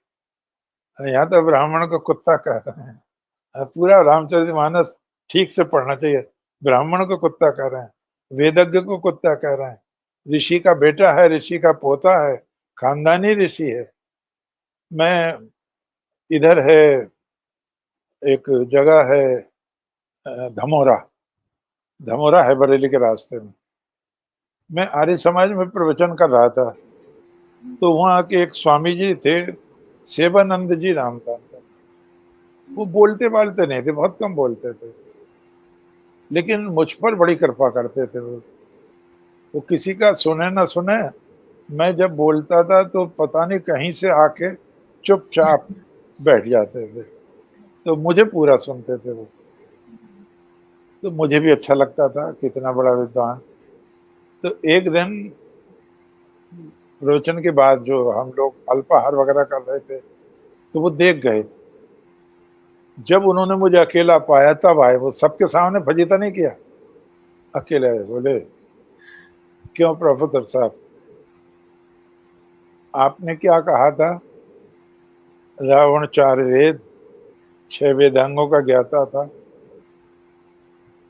यहाँ तो ब्राह्मण को कुत्ता कह रहे हैं। पूरा रामचरितमानस ठीक से पढ़ना चाहिए। ब्राह्मण को कुत्ता कह रहे हैं, वेदज्ञ को कुत्ता कह रहे हैं, ऋषि का बेटा है, ऋषि का पोता है, खानदानी ऋषि है। मैं इधर है, एक जगह है धमोरा, धमोरा है बरेली के रास्ते में। मैं आर्य समाज में प्रवचन कर रहा था, तो वहाँ के एक स्वामी जी थे, सेवानंद जी नाम था। वो बोलते बालते नहीं थे, बहुत कम बोलते थे, लेकिन मुझ पर बड़ी कृपा करते थे। वो किसी का सुने ना सुने, मैं जब बोलता था तो पता नहीं कहीं से आके चुपचाप बैठ जाते थे, तो मुझे पूरा सुनते थे वो। तो मुझे भी अच्छा लगता था, कितना बड़ा विद्वान। तो एक दिन प्रवचन के बाद जो हम लोग अल्पाहार वगैरह कर रहे थे, तो वो देख गए। जब उन्होंने मुझे अकेला पाया तब आए, वो सबके सामने फजीता नहीं किया, अकेले आए। बोले, क्यों प्रोफेसर साहब, आपने क्या कहा था? रावण 4 वेद 6 वेदांगों का ज्ञाता था,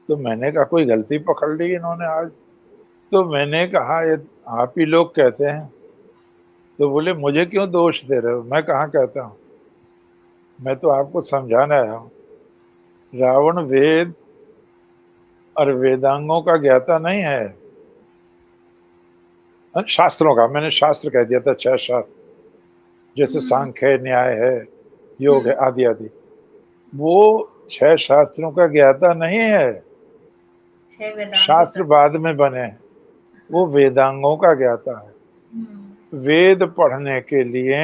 तो मैंने कहा कोई गलती पकड़ ली इन्होंने आज। तो मैंने कहा ये आप ही लोग कहते हैं। तो बोले मुझे क्यों दोष दे रहे हो? मैं कहाँ कहता हूँ, मैं तो आपको समझाने आया हूँ। रावण वेद और वेदांगों का ज्ञाता नहीं है, शास्त्रों का, मैंने शास्त्र कह दिया था, 6 शास्त्र, जैसे हम्म। सांख्य है, न्याय है, योग है, हम्म। आदि आदि। वो 6 शास्त्रों का ज्ञाता नहीं है, 6 वेदांगों शास्त्र का। बाद में बने हैं। वो हाँ। वेदांगों का ज्ञाता है। हम्म। वेद पढ़ने के लिए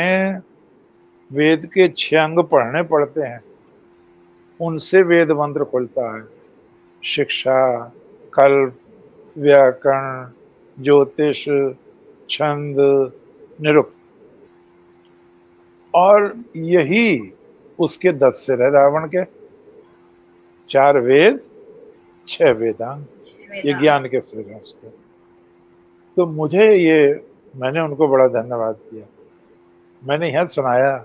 वेद के 6 अंग पढ़ने पड़ते हैं, उनसे वेद मंत्र खुलता है। शिक्षा, कल्प, व्याकरण, ज्योतिष, छंद, निरुक्त। और यही उसके 10 सिर है रावण के। 4 वेद, 6 वेदांग, 6 ये वेदांग। ज्ञान के सिर है उसके। तो मुझे ये, मैंने उनको बड़ा धन्यवाद किया। मैंने यहाँ सुनाया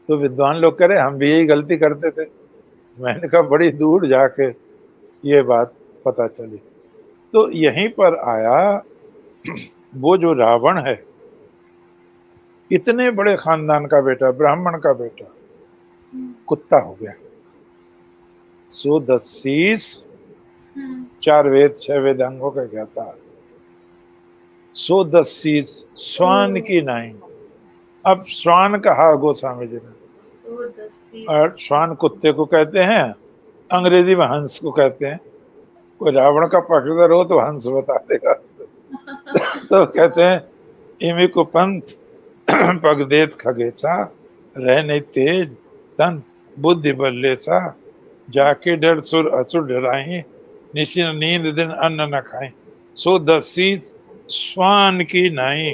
तो विद्वान लोग कह रहे हम भी यही गलती करते थे। मैंने कहा बड़ी दूर जाके ये बात पता चली। तो यहीं पर आया, वो जो रावण है, इतने बड़े खानदान का बेटा, ब्राह्मण का बेटा, हम्म। कुत्ता हो गया। सो दसीस, हम्म। 4 वेद 6 वेदांगों का ज्ञाता है। सो दसीस, श्वान ओ। की नाई। अब श्वान कहा गोस्वामी जी ने। ओ 10 और श्वान कुत्ते को कहते हैं, अंग्रेजी में हंस को कहते हैं। कोई रावण का पक्षधर हो तो हंस बता देगा। तो कहते हैं इमी को पंथ पग देत खगेसा, रह नहीं तेज तन बुद्धि बल्लेसा, जाके डर सुर असुर डराही, निशिन नींद दिन अन्न न खाए, सो दसी श्वान की नाई।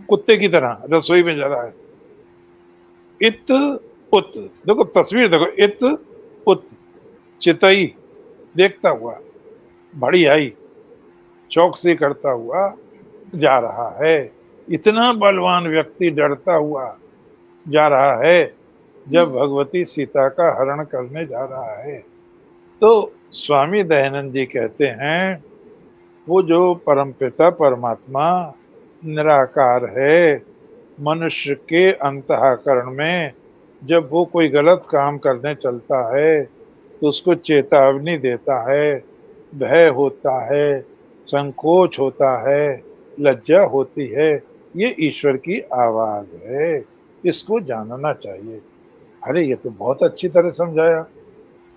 कुत्ते की तरह रसोई में जा रहा है। इत उत, देखो तस्वीर देखो, इत उत, चितई, देखता हुआ, बड़ी आई, चौकसी करता हुआ जा रहा है। इतना बलवान व्यक्ति डरता हुआ जा रहा है जब भगवती सीता का हरण करने जा रहा है। तो स्वामी दयानंद जी कहते हैं वो जो परमपिता परमात्मा निराकार है, मनुष्य के अंतःकरण में जब वो कोई गलत काम करने चलता है तो उसको चेतावनी देता है, भय होता है, संकोच होता है, लज्जा होती है। ये ईश्वर की आवाज है, इसको जानना चाहिए। अरे ये तो बहुत अच्छी तरह समझाया।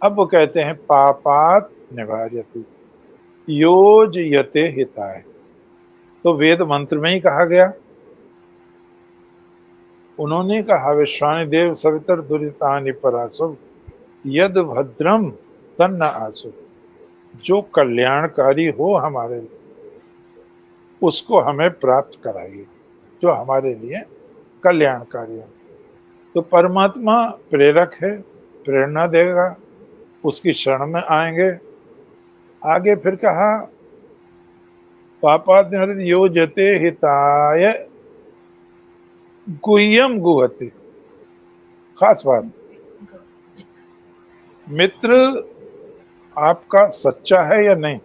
अब वो कहते हैं पापात निवार्यति योज यते हिताय। तो वेद मंत्र में ही कहा गया, उन्होंने कहा विश्वानि देव सवितर दुरितानि परासुर, यद भद्रम तन्न आसुर। जो कल्याणकारी हो हमारे लिए उसको हमें प्राप्त कराइए, जो हमारे लिए कल्याणकारी हो। तो परमात्मा प्रेरक है, प्रेरणा देगा, उसकी शरण में आएंगे। आगे फिर कहा पापात योजते हिताय गुह्यम गुहति। खास बात, मित्र आपका सच्चा है या नहीं,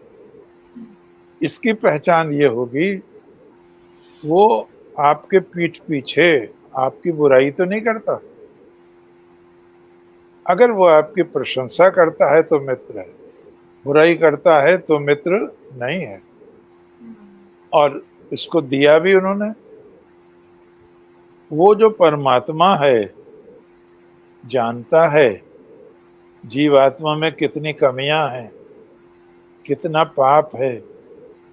इसकी पहचान ये होगी वो आपके पीठ पीछे आपकी बुराई तो नहीं करता। अगर वो आपकी प्रशंसा करता है तो मित्र है, बुराई करता है तो मित्र नहीं है। और इसको दिया भी उन्होंने। वो जो परमात्मा है जानता है जीवात्मा में कितनी कमियां हैं, कितना पाप है,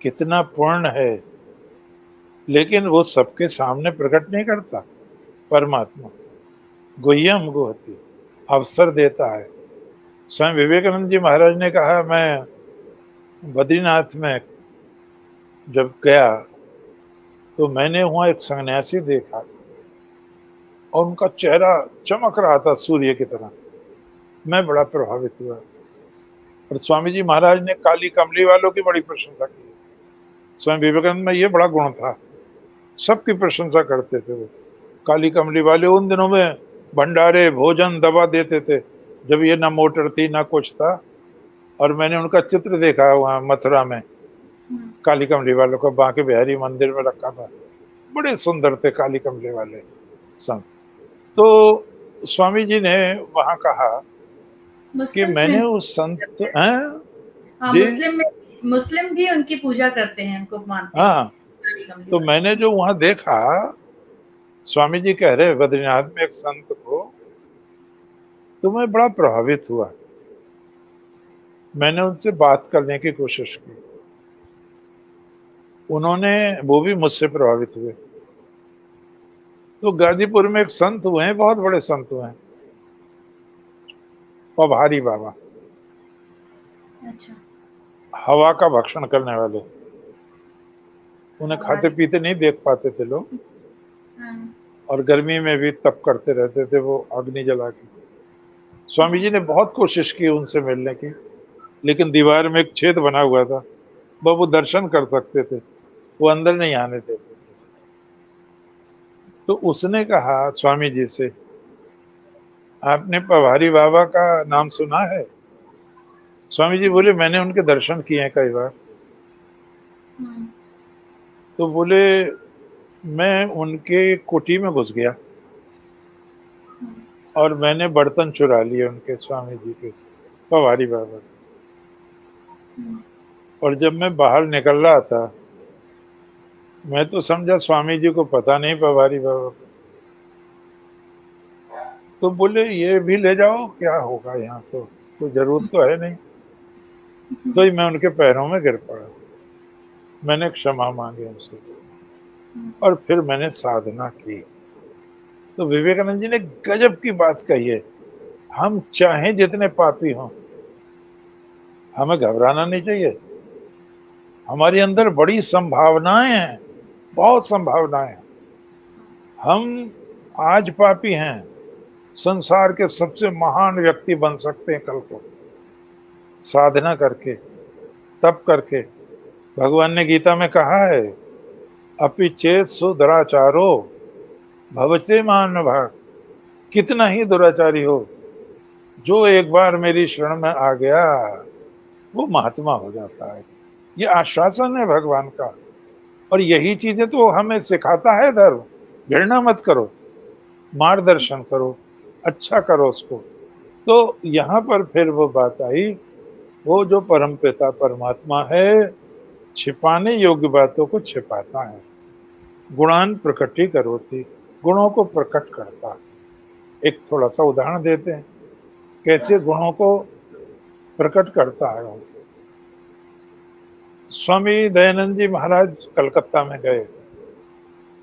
कितना पुण्य है, लेकिन वो सबके सामने प्रकट नहीं करता। परमात्मा गुह्यम गुहति, अवसर देता है। स्वयं विवेकानंद जी महाराज ने कहा मैं बद्रीनाथ में जब गया तो मैंने वहां एक सन्यासी देखा और उनका चेहरा चमक रहा था सूर्य की तरह। मैं बड़ा प्रभावित हुआ। और स्वामी जी महाराज ने काली कमली वालों की बड़ी प्रशंसा की। स्वयं विवेकानंद में ये बड़ा गुण था, सबकी प्रशंसा करते थे वो। काली कमली वाले उन दिनों में भंडारे भोजन दवा देते थे, जब ये ना मोटर थी ना कुछ था। और मैंने उनका चित्र देखा वहाँ मथुरा में, हुँ, काली कमली वालों का बांके बिहारी मंदिर में रखा था। बड़े सुंदर थे काली कमली वाले संत। तो स्वामी जी ने वहाँ कहा कि मुस्लिम्स में मैंने भी उस संत करते हैं। हैं हाँ, जी, मुस्लिम भी उनकी पूजा करते हैं, उनको मानते हैं, हाँ, काली कमली तो वाले मैंने को। जो वहाँ देखा, स्वामी जी कह रहे बद्रीनाथ में एक संत को, तो मैं बड़ा प्रभावित हुआ। मैंने उनसे बात करने की कोशिश की, उन्होंने, वो भी मुझसे प्रभावित हुए। तो गाजीपुर में एक संत हुए हैं, बहुत बड़े संत हुए हैं, पभारी बाबा, अच्छा, हवा का भक्षण करने वाले। उन्हें खाते हमारी पीते नहीं देख पाते थे लोग, हाँ, और गर्मी में भी तप करते रहते थे वो अग्नि जला के। स्वामी जी ने बहुत कोशिश की उनसे मिलने की, लेकिन दीवार में एक छेद बना हुआ था, वो दर्शन कर सकते थे, वो अंदर नहीं आने देते थे। तो उसने कहा स्वामी जी से, आपने पवारी बाबा का नाम सुना है? स्वामी जी बोले, मैंने उनके दर्शन किए हैं कई बार। हुँ, तो बोले, मैं उनके कुटी में घुस गया हुँ, और मैंने बर्तन चुरा लिए उनके, स्वामी जी के, पवारी बाबा के। हुँ, और जब मैं बाहर निकल रहा था, मैं तो समझा स्वामी जी को पता नहीं पवारी बाबा को। तो बोले, ये भी ले जाओ, क्या होगा यहाँ, तो कोई जरूरत तो है नहीं। तो ही मैं उनके पैरों में गिर पड़ा, मैंने क्षमा मांगी उनसे, हुँ, और फिर मैंने साधना की। तो विवेकानंद जी ने गजब की बात कही है, हम चाहे जितने पापी हों, हमें घबराना नहीं चाहिए। हमारे अंदर बड़ी संभावनाएं हैं, बहुत संभावनाएं हैं। हम आज पापी हैं, संसार के सबसे महान व्यक्ति बन सकते हैं कल को, साधना करके, तप करके। भगवान ने गीता में कहा है, अपि चेत सुदुराचारो भवते महान भाग। कितना ही दुराचारी हो, जो एक बार मेरी शरण में आ गया, वो महात्मा हो जाता है। ये आश्वासन है भगवान का, और यही चीजें तो हमें सिखाता है धर्म। घृणा मत करो, मार्गदर्शन करो, अच्छा करो उसको। तो यहाँ पर फिर वो बात आई, वो जो परम पिता परमात्मा है, छिपाने योग्य बातों को छिपाता है। गुणान प्रकटी करोति, गुणों को प्रकट करता है। एक थोड़ा सा उदाहरण देते हैं, कैसे गुणों को प्रकट करता है वो। स्वामी दयानंद जी महाराज कलकत्ता में गए,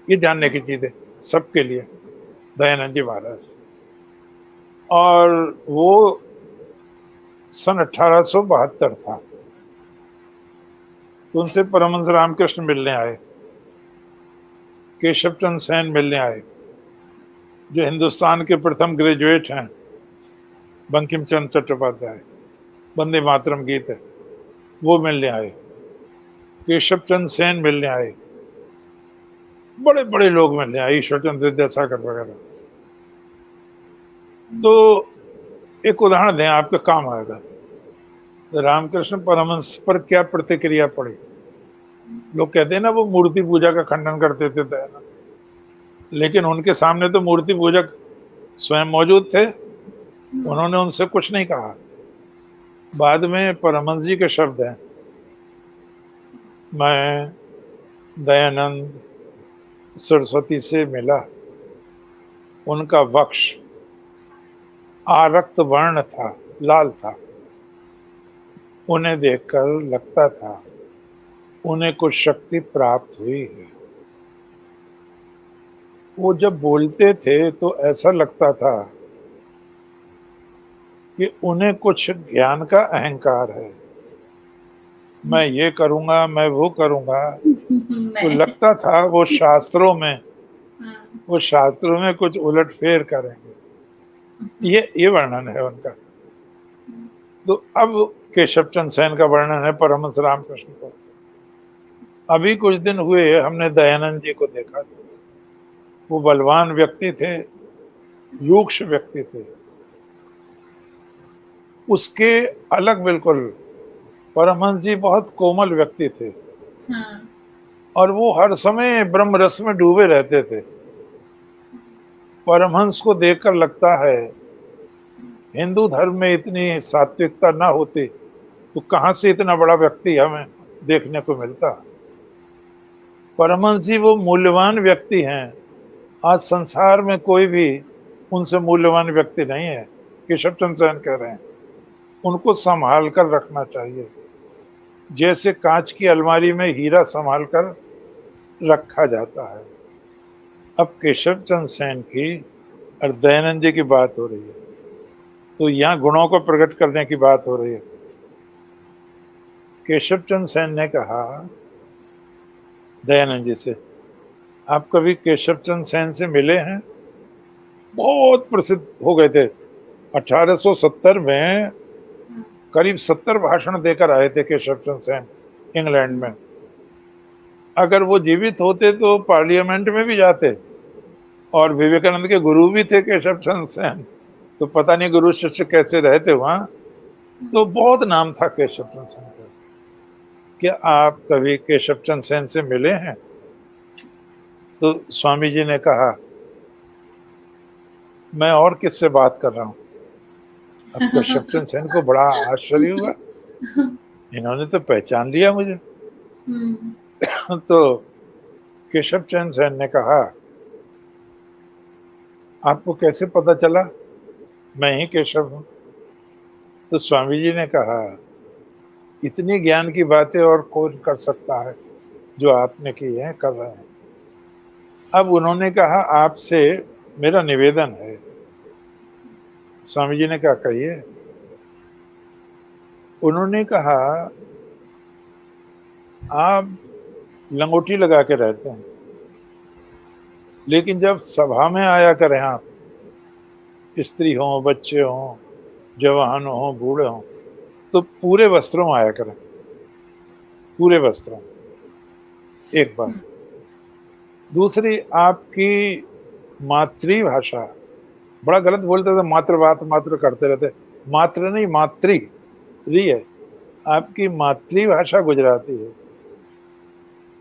ये जानने की चीज है सबके लिए, दयानंद जी महाराज। और वो सन 1872 था, तो उनसे परमहंस रामकृष्ण मिलने आए, केशव चंद्र सेन मिलने आए, जो हिंदुस्तान के प्रथम ग्रेजुएट हैं, बंकिम चंद्र चट्टोपाध्याय, वंदे मातरम गीत है, वो मिलने आए। केशव चंद्र सेन मिलने आए, बड़े बड़े लोग मिलने आए, ईश्वर चंद्र विद्यासागर वगैरह। तो एक उदाहरण दें, आपके काम आएगा। रामकृष्ण परमहंस पर क्या प्रतिक्रिया पड़ी? लोग कहते हैं ना, वो मूर्ति पूजा का खंडन करते थे दयानंद, लेकिन उनके सामने तो मूर्ति पूजक स्वयं मौजूद थे, हुँ, उन्होंने उनसे कुछ नहीं कहा। बाद में परमहंस जी के शब्द हैं, मैं दयानंद सरस्वती से मिला, उनका वक्ष आरक्त वर्ण था, लाल था। उन्हें देखकर लगता था उन्हें कुछ शक्ति प्राप्त हुई है। वो जब बोलते थे तो ऐसा लगता था कि उन्हें कुछ ज्ञान का अहंकार है, मैं ये करूंगा, मैं वो करूंगा। तो मैं लगता था हाँ, वो शास्त्रों में कुछ उलटफेर करेंगे। ये वर्णन है उनका। तो अब केशव चंद्र सेन का वर्णन है परमहंस रामकृष्ण का। अभी कुछ दिन हुए हमने दयानंद जी को देखा, वो बलवान व्यक्ति थे, रूक्ष व्यक्ति थे, उसके अलग बिल्कुल। परमहंस जी बहुत कोमल व्यक्ति थे हाँ, और वो हर समय ब्रह्म रस में डूबे रहते थे। परमहंस को देखकर लगता है हिंदू धर्म में इतनी सात्विकता ना होती तो कहां से इतना बड़ा व्यक्ति हमें देखने को मिलता। परमहंस जी वो मूल्यवान व्यक्ति हैं। आज संसार में कोई भी उनसे मूल्यवान व्यक्ति नहीं है। केशव चंद्र सेन कह रहे हैं उनको संभाल कर रखना चाहिए, जैसे कांच की अलमारी में हीरा संभाल कर रखा जाता है। अब केशव चंद्र सेन की और दयानंद जी की बात हो रही है, तो यहाँ गुणों को प्रकट करने की बात हो रही है। केशव चंद्र सेन ने कहा दयानंद जी से, आप कभी केशव चंद्र सेन से मिले हैं? बहुत प्रसिद्ध हो गए थे। 1870 में करीब 70 भाषण देकर आए थे केशव चंद्र सेन इंग्लैंड में। अगर वो जीवित होते तो पार्लियामेंट में भी जाते। और विवेकानंद के गुरु भी थे केशव चंद्र सेन, तो पता नहीं गुरु शिष्य कैसे रहते वहां। तो बहुत नाम था केशव चंद्र सेन का। क्या आप कभी केशव चंद्र सेन से मिले हैं? तो स्वामी जी ने कहा मैं और किससे बात कर रहा हूं। अब केशव चंद्र सेन को बड़ा आश्चर्य हुआ, इन्होंने तो पहचान लिया मुझे। तो केशव चंद्र सेन ने कहा आपको कैसे पता चला मैं ही केशव हूं? तो स्वामी जी ने कहा इतनी ज्ञान की बातें और कौन कर सकता है जो आपने की है, कर रहे हैं। अब उन्होंने कहा आपसे मेरा निवेदन है। स्वामी जी ने कहा कहिए। उन्होंने कहा आप लंगोटी लगा के रहते हैं, लेकिन जब सभा में आया करें आप, स्त्री हो बच्चे हो जवान हो बूढ़े हो, तो पूरे वस्त्रों में आया करें, पूरे वस्त्रों। एक बात। दूसरी, आपकी मातृभाषा, बड़ा गलत बोलते थे, मात्र बात मात्र करते रहते। मात्र नहीं, मातृ री है। आपकी मातृभाषा गुजराती है,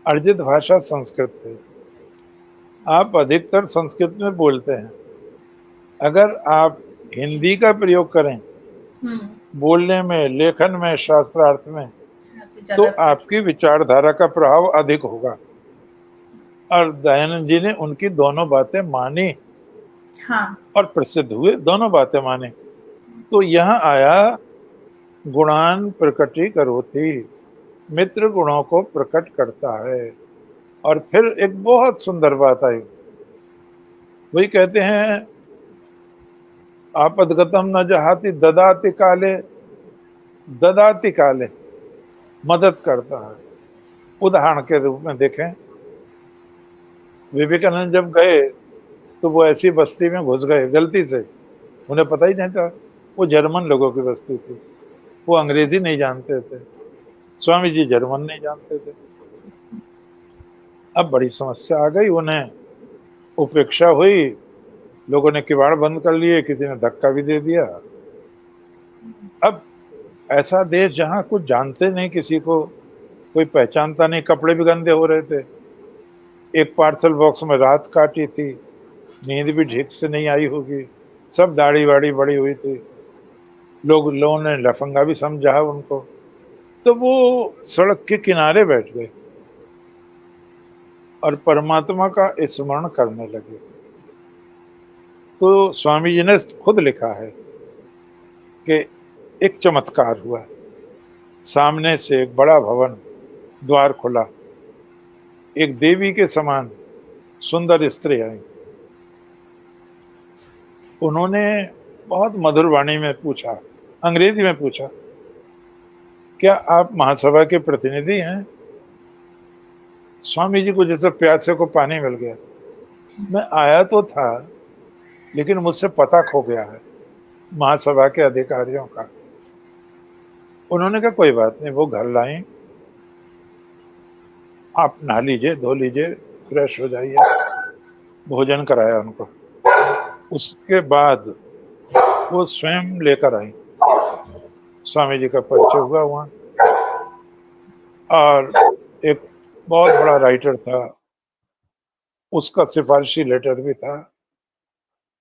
अर्जित भाषा संस्कृत है। आप अधिकतर संस्कृत में बोलते हैं। अगर आप हिंदी का प्रयोग करें बोलने में, लेखन में, शास्त्रार्थ में, तो आपकी विचारधारा का प्रभाव अधिक होगा। और दयानंद जी ने उनकी दोनों बातें मानी। हाँ। और प्रसिद्ध हुए, दोनों बातें मानी। तो यहाँ आया गुणान प्रकटी करोति, मित्र गुणों को प्रकट करता है। और फिर एक बहुत सुंदर बात आई, वही कहते हैं आपदगतम न जहाति ददाति काले, ददाति काले, मदद करता है। उदाहरण के रूप में देखें, विवेकानंद जब गए तो वो ऐसी बस्ती में घुस गए गलती से, उन्हें पता ही नहीं था वो जर्मन लोगों की बस्ती थी, वो अंग्रेजी नहीं जानते थे, स्वामी जी जर्मन नहीं जानते थे। अब बड़ी समस्या आ गई, उन्हें उपेक्षा हुई, लोगों ने किवाड़ बंद कर लिए, किसी ने धक्का भी दे दिया। अब ऐसा देश जहां कुछ जानते नहीं, किसी को कोई पहचानता नहीं, कपड़े भी गंदे हो रहे थे, एक पार्सल बॉक्स में रात काटी थी, नींद भी ठीक से नहीं आई होगी, सब दाढ़ी वाड़ी बड़ी हुई थी, लोगों ने लफंगा भी समझा उनको। तो वो सड़क के किनारे बैठ गए और परमात्मा का स्मरण करने लगे। तो स्वामी जी ने खुद लिखा है कि एक चमत्कार हुआ, सामने से एक बड़ा भवन, द्वार खुला, एक देवी के समान सुंदर स्त्री आई। उन्होंने बहुत मधुर वाणी में पूछा, अंग्रेजी में पूछा, क्या आप महासभा के प्रतिनिधि हैं? स्वामी जी को जैसे प्यासे को पानी मिल गया। मैं आया तो था, लेकिन मुझसे पता खो गया है महासभा के अधिकारियों का। उन्होंने कहा कोई बात नहीं, वो घर लाई, आप नहा लीजिए, धो लीजिए, फ्रेश हो जाइए। भोजन कराया उनको, उसके बाद वो स्वयं लेकर आई स्वामी जी का परिचय हुआ वहाँ। और एक बहुत बड़ा राइटर था, उसका सिफारिशी लेटर भी था।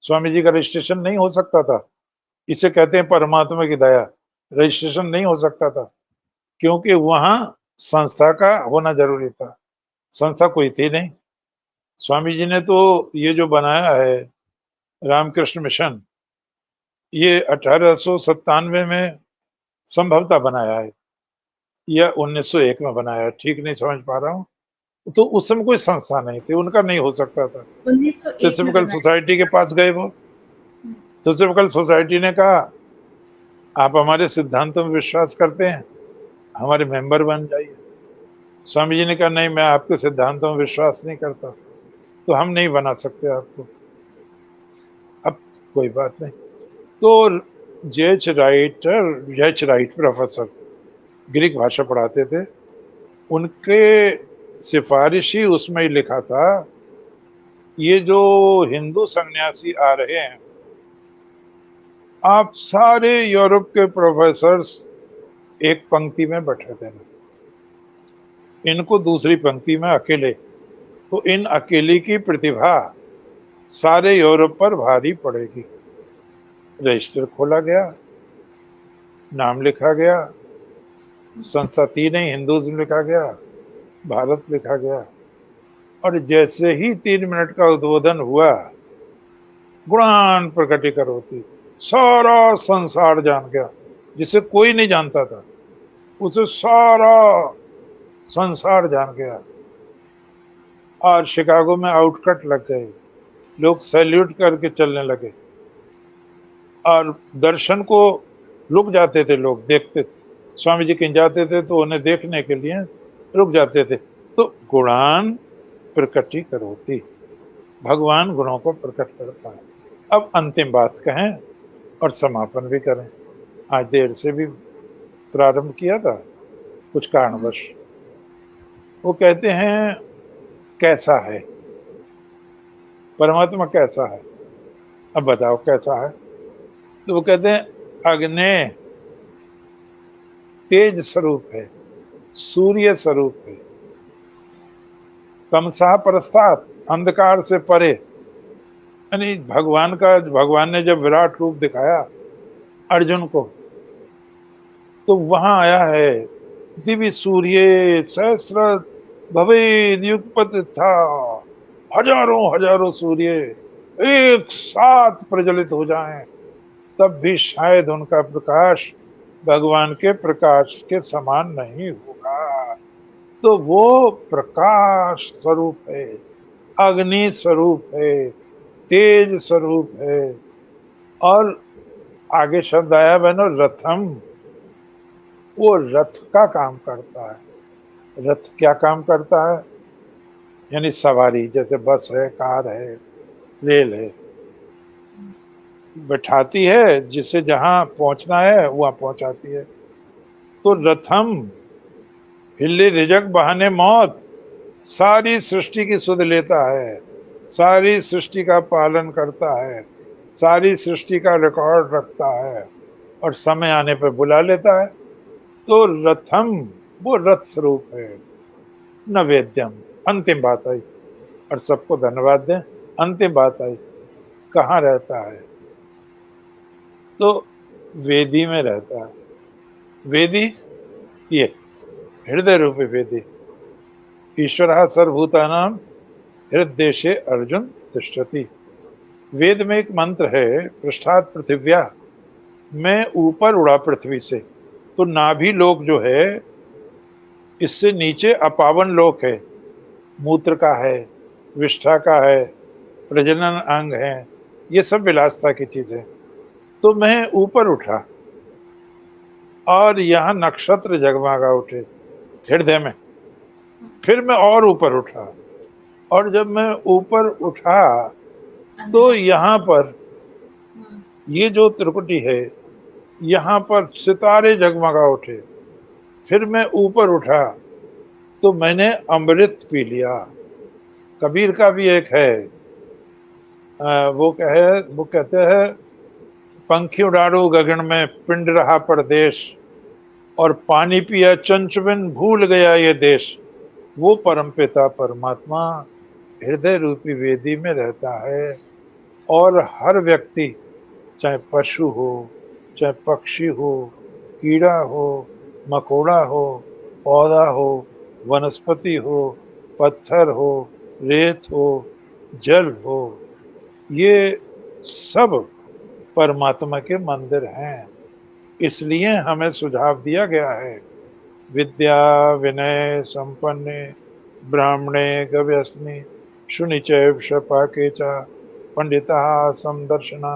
स्वामी जी का रजिस्ट्रेशन नहीं हो सकता था। इसे कहते हैं परमात्मा की दया। रजिस्ट्रेशन नहीं हो सकता था क्योंकि वहां संस्था का होना जरूरी था। संस्था कोई थी नहीं। स्वामी जी ने तो ये जो बनाया है रामकृष्ण मिशन, ये 1897 में संभवतः बनाया है या 1901 में बनाया है, ठीक नहीं समझ पा रहा हूँ। तो उस समय कोई संस्था नहीं थी, उनका नहीं हो सकता था। 1901 में थियोसॉफिकल बनाया। सोसाइटी के पास गए वो। हुँ, थियोसॉफिकल सोसाइटी ने कहा आप हमारे सिद्धांतों में विश्वास करते हैं, हमारे मेंबर बन जाइए। स्वामी जी ने कहा नहीं, मैं आपके सिद्धांतों में विश्वास नहीं करता, तो हम नहीं बना सकते आपको। अब कोई बात नहीं। तो जेच राइट प्रोफेसर ग्रीक भाषा पढ़ाते थे, उनके सिफारिशी उसमें ही लिखा था, ये जो हिंदू सन्यासी आ रहे हैं, आप सारे यूरोप के प्रोफेसर्स एक पंक्ति में बैठे देना, इनको दूसरी पंक्ति में अकेले। तो इन अकेले की प्रतिभा सारे यूरोप पर भारी पड़ेगी। रजिस्टर खोला गया, नाम लिखा गया, संस्था तीन ही हिंदुज्म लिखा गया, भारत लिखा गया। और जैसे ही 3 मिनट का उद्बोधन हुआ, गुणान प्रकटीकर होती, सारा संसार जान गया, जिसे कोई नहीं जानता था उसे सारा संसार जान गया। और शिकागो में आउटकट लग गए, लोग सैल्यूट करके चलने लगे और दर्शन को रुक जाते थे, लोग देखते थे। स्वामी जी कहीं जाते थे तो उन्हें देखने के लिए रुक जाते थे। तो गुणान प्रकटीकर होती, भगवान गुणों को प्रकट करता है। अब अंतिम बात कहें और समापन भी करें। आज देर से भी प्रारंभ किया था कुछ हुँ, कारणवश। वो कहते हैं कैसा है परमात्मा, कैसा है, अब बताओ कैसा है। तो वो कहते हैं अग्नि तेज स्वरूप है, सूर्य स्वरूप है, तमसा परस्तात् अंधकार से परे। यानी भगवान ने जब विराट रूप दिखाया अर्जुन को, तो वहां आया है दिव्य सूर्य सहस्र भवेद युगपत था, हजारों हजारों सूर्य एक साथ प्रज्वलित हो जाएं, तब भी शायद उनका प्रकाश भगवान के प्रकाश के समान नहीं होगा। तो वो प्रकाश स्वरूप है, अग्नि स्वरूप है, तेज स्वरूप है। और आगे शब्द आया बहनों रथम, वो रथ का काम करता है। रथ क्या काम करता है? यानी सवारी, जैसे बस है, कार है, रेल है, बैठाती है, जिसे जहां पहुंचना है वहां पहुंचाती है। तो रथम हिल्ली रिजक बहाने मौत, सारी सृष्टि की सुध लेता है, सारी सृष्टि का पालन करता है, सारी सृष्टि का रिकॉर्ड रखता है और समय आने पर बुला लेता है। तो रथम वो रथ स्वरूप है। नवेद्यम, अंतिम बात आई, और सबको धन्यवाद दें। अंतिम बात आई, कहाँ रहता है? तो वेदी में रहता है। वेदी ये हृदय रूपी वेदी। ईश्वर सर्वभूतानां हृदय अर्जुन तिष्ठति। वेद में एक मंत्र है, पृष्ठात् पृथिव्या, मैं ऊपर उड़ा पृथ्वी से। तो नाभि लोक जो है, इससे नीचे अपावन लोक है, मूत्र का है, विष्ठा का है, प्रजनन अंग है, ये सब विलासता की चीज है। तो मैं ऊपर उठा और यहाँ नक्षत्र जगमगा उठे हृदय में। फिर मैं और ऊपर उठा, और जब मैं ऊपर उठा तो अंधेरा। यहाँ पर हुँ, ये जो त्रिकुटी है, यहाँ पर सितारे जगमगा उठे। फिर मैं ऊपर उठा तो मैंने अमृत पी लिया। कबीर का भी एक है, वो कहते हैं पंखी उड़ाड़ू गगन में पिंड रहा परदेश, और पानी पिया चंच बिन भूल गया ये देश। वो परमपिता परमात्मा हृदय रूपी वेदी में रहता है, और हर व्यक्ति, चाहे पशु हो, चाहे पक्षी हो, कीड़ा हो, मकोड़ा हो, पौधा हो, वनस्पति हो, पत्थर हो, रेत हो, जल हो, ये सब परमात्मा के मंदिर हैं। इसलिए हमें सुझाव दिया गया है, विद्या विनय संपन्ने ब्राह्मणे गव्यस्नि शुनिचैव शपाके च पंडिता समदर्शना।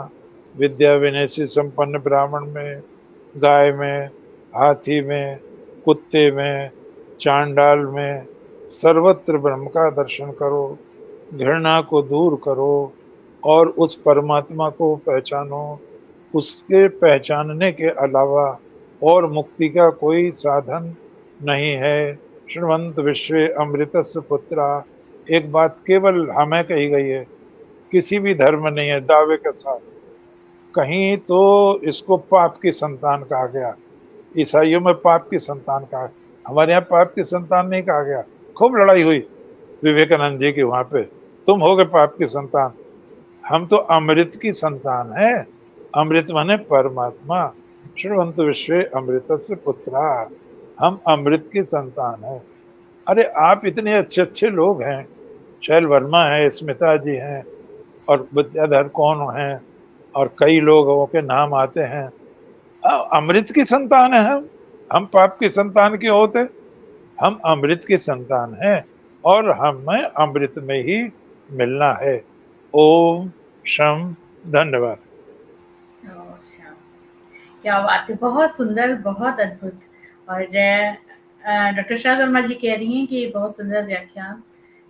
विद्या विनय से संपन्न ब्राह्मण में, गाय में, हाथी में, कुत्ते में, चांडाल में, सर्वत्र ब्रह्म का दर्शन करो, घृणा को दूर करो और उस परमात्मा को पहचानो। उसके पहचानने के अलावा और मुक्ति का कोई साधन नहीं है। श्रीमंत विश्व अमृतस्य पुत्रा, एक बात केवल हमें कही गई है, किसी भी धर्म नहीं है दावे के साथ। कहीं तो इसको पाप की संतान कहा गया, ईसाइयों में पाप की संतान कहा, हमारे यहाँ पाप की संतान नहीं कहा गया। खूब लड़ाई हुई विवेकानंद जी की वहां पे, तुम होगे पाप की संतान, हम तो अमृत की संतान है। अमृत माने परमात्मा। श्रीमंत विश्व अमृतस्य पुत्रा, हम अमृत की संतान है। अरे आप इतने अच्छे अच्छे लोग हैं, शैल वर्मा है, स्मिता जी हैं, और विद्याधर कौन हैं, और कई लोगों के नाम आते हैं। अमृत की संतान है हम पाप की संतान क्यों होते? हम अमृत की संतान हैं और हमें अमृत में ही मिलना है। ओम शम, धन्यवाद। ओह, श्याम, क्या बात है! बहुत सुंदर, बहुत अद्भुत। और डॉक्टर शाह वर्मा जी कह रही हैं कि बहुत सुंदर व्याख्यान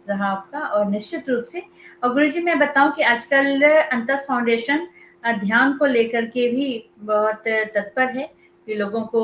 रहा आपका, और निश्चित रूप से। और गुरुजी मैं बताऊं कि आजकल अंतस फाउंडेशन ध्यान को लेकर के भी बहुत तत्पर है, कि लोगों को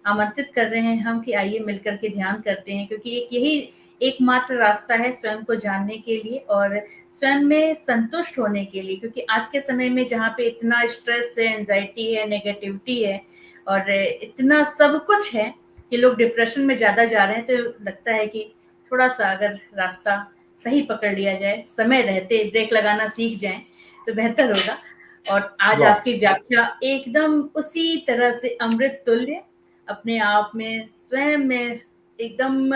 आमंत्रित कर रहे हैं हम कि आइए मिलकर के ध्यान करते हैं, क्योंकि एक यही एकमात्र रास्ता है स्वयं को जानने के लिए और स्वयं में संतुष्ट होने के लिए। क्योंकि आज के समय में जहाँ पे इतना स्ट्रेस है, एंजाइटी है, नेगेटिविटी है और इतना सब कुछ है कि लोग डिप्रेशन में ज़्यादा जा रहे हैं, तो लगता है कि थोड़ा-सा अगर रास्ता सही पकड़ लिया जाए, समय रहते ब्रेक लगाना सीख जाएँ, तो बेहतर होगा। और आज वाह, आपकी व्याख्या एकदम उसी तरह से अमृत तुल्य, अपने आप में, स्वयं में एकदम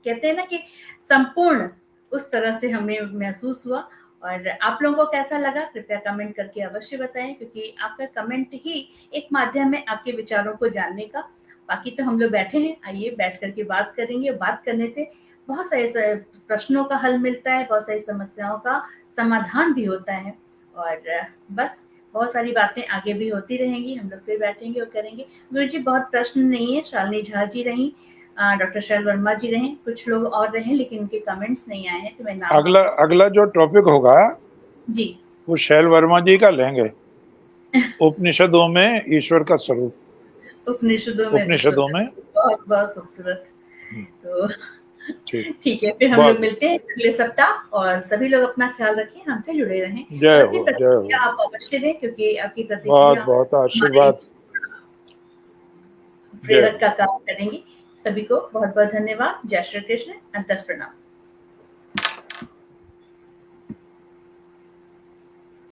कहते हैं ना कि संपूर्ण, उस तरह से हमें महसूस हुआ। और आप लोगों को कैसा लगा कृपया कमेंट करके अवश्य बताएं, क्योंकि आपका कमेंट ही एक माध्यम है आपके विचारों को जानने का। बाकी तो हम लोग बैठे हैं, आइए बैठ करके बात करेंगे। बात करने से बहुत सारे प्रश्नों का हल मिलता है, बहुत सारी समस्याओं का समाधान भी होता है। और बस बहुत सारी बातें आगे भी होती रहेंगी, हम लोग फिर बैठेंगे और करेंगे। गुरु जी बहुत प्रश्न नहीं है, शालिनी झा जी रही, डॉक्टर शैल वर्मा जी रहे, कुछ लोग और रहे लेकिन उनके कमेंट्स नहीं आए हैं, तो मैं नाम अगला अगला जो टॉपिक होगा जी वो शैल वर्मा जी का लेंगे, उपनिषदों में ईश्वर का स्वरूप। उपनिषदों में ईश्वर उपनिषदों का में। स्वरूप, बहुत बहुत खूबसूरत। तो ठीक। ठीक है, फिर हम बहुत लोग मिलते हैं अगले सप्ताह, और सभी लोग अपना ख्याल रखें, हमसे जुड़े रहें जय और अपनी हो, जय प्रतिक्रिया हो। आप अवश्य दें, क्योंकि आपकी बहुत प्रतिक्रिया बहुत हमारे आशीर्वाद। जय प्रेरक हो। का काम करेंगी। सभी को बहुत बहुत धन्यवाद। जय श्री कृष्ण, अंतस प्रणाम।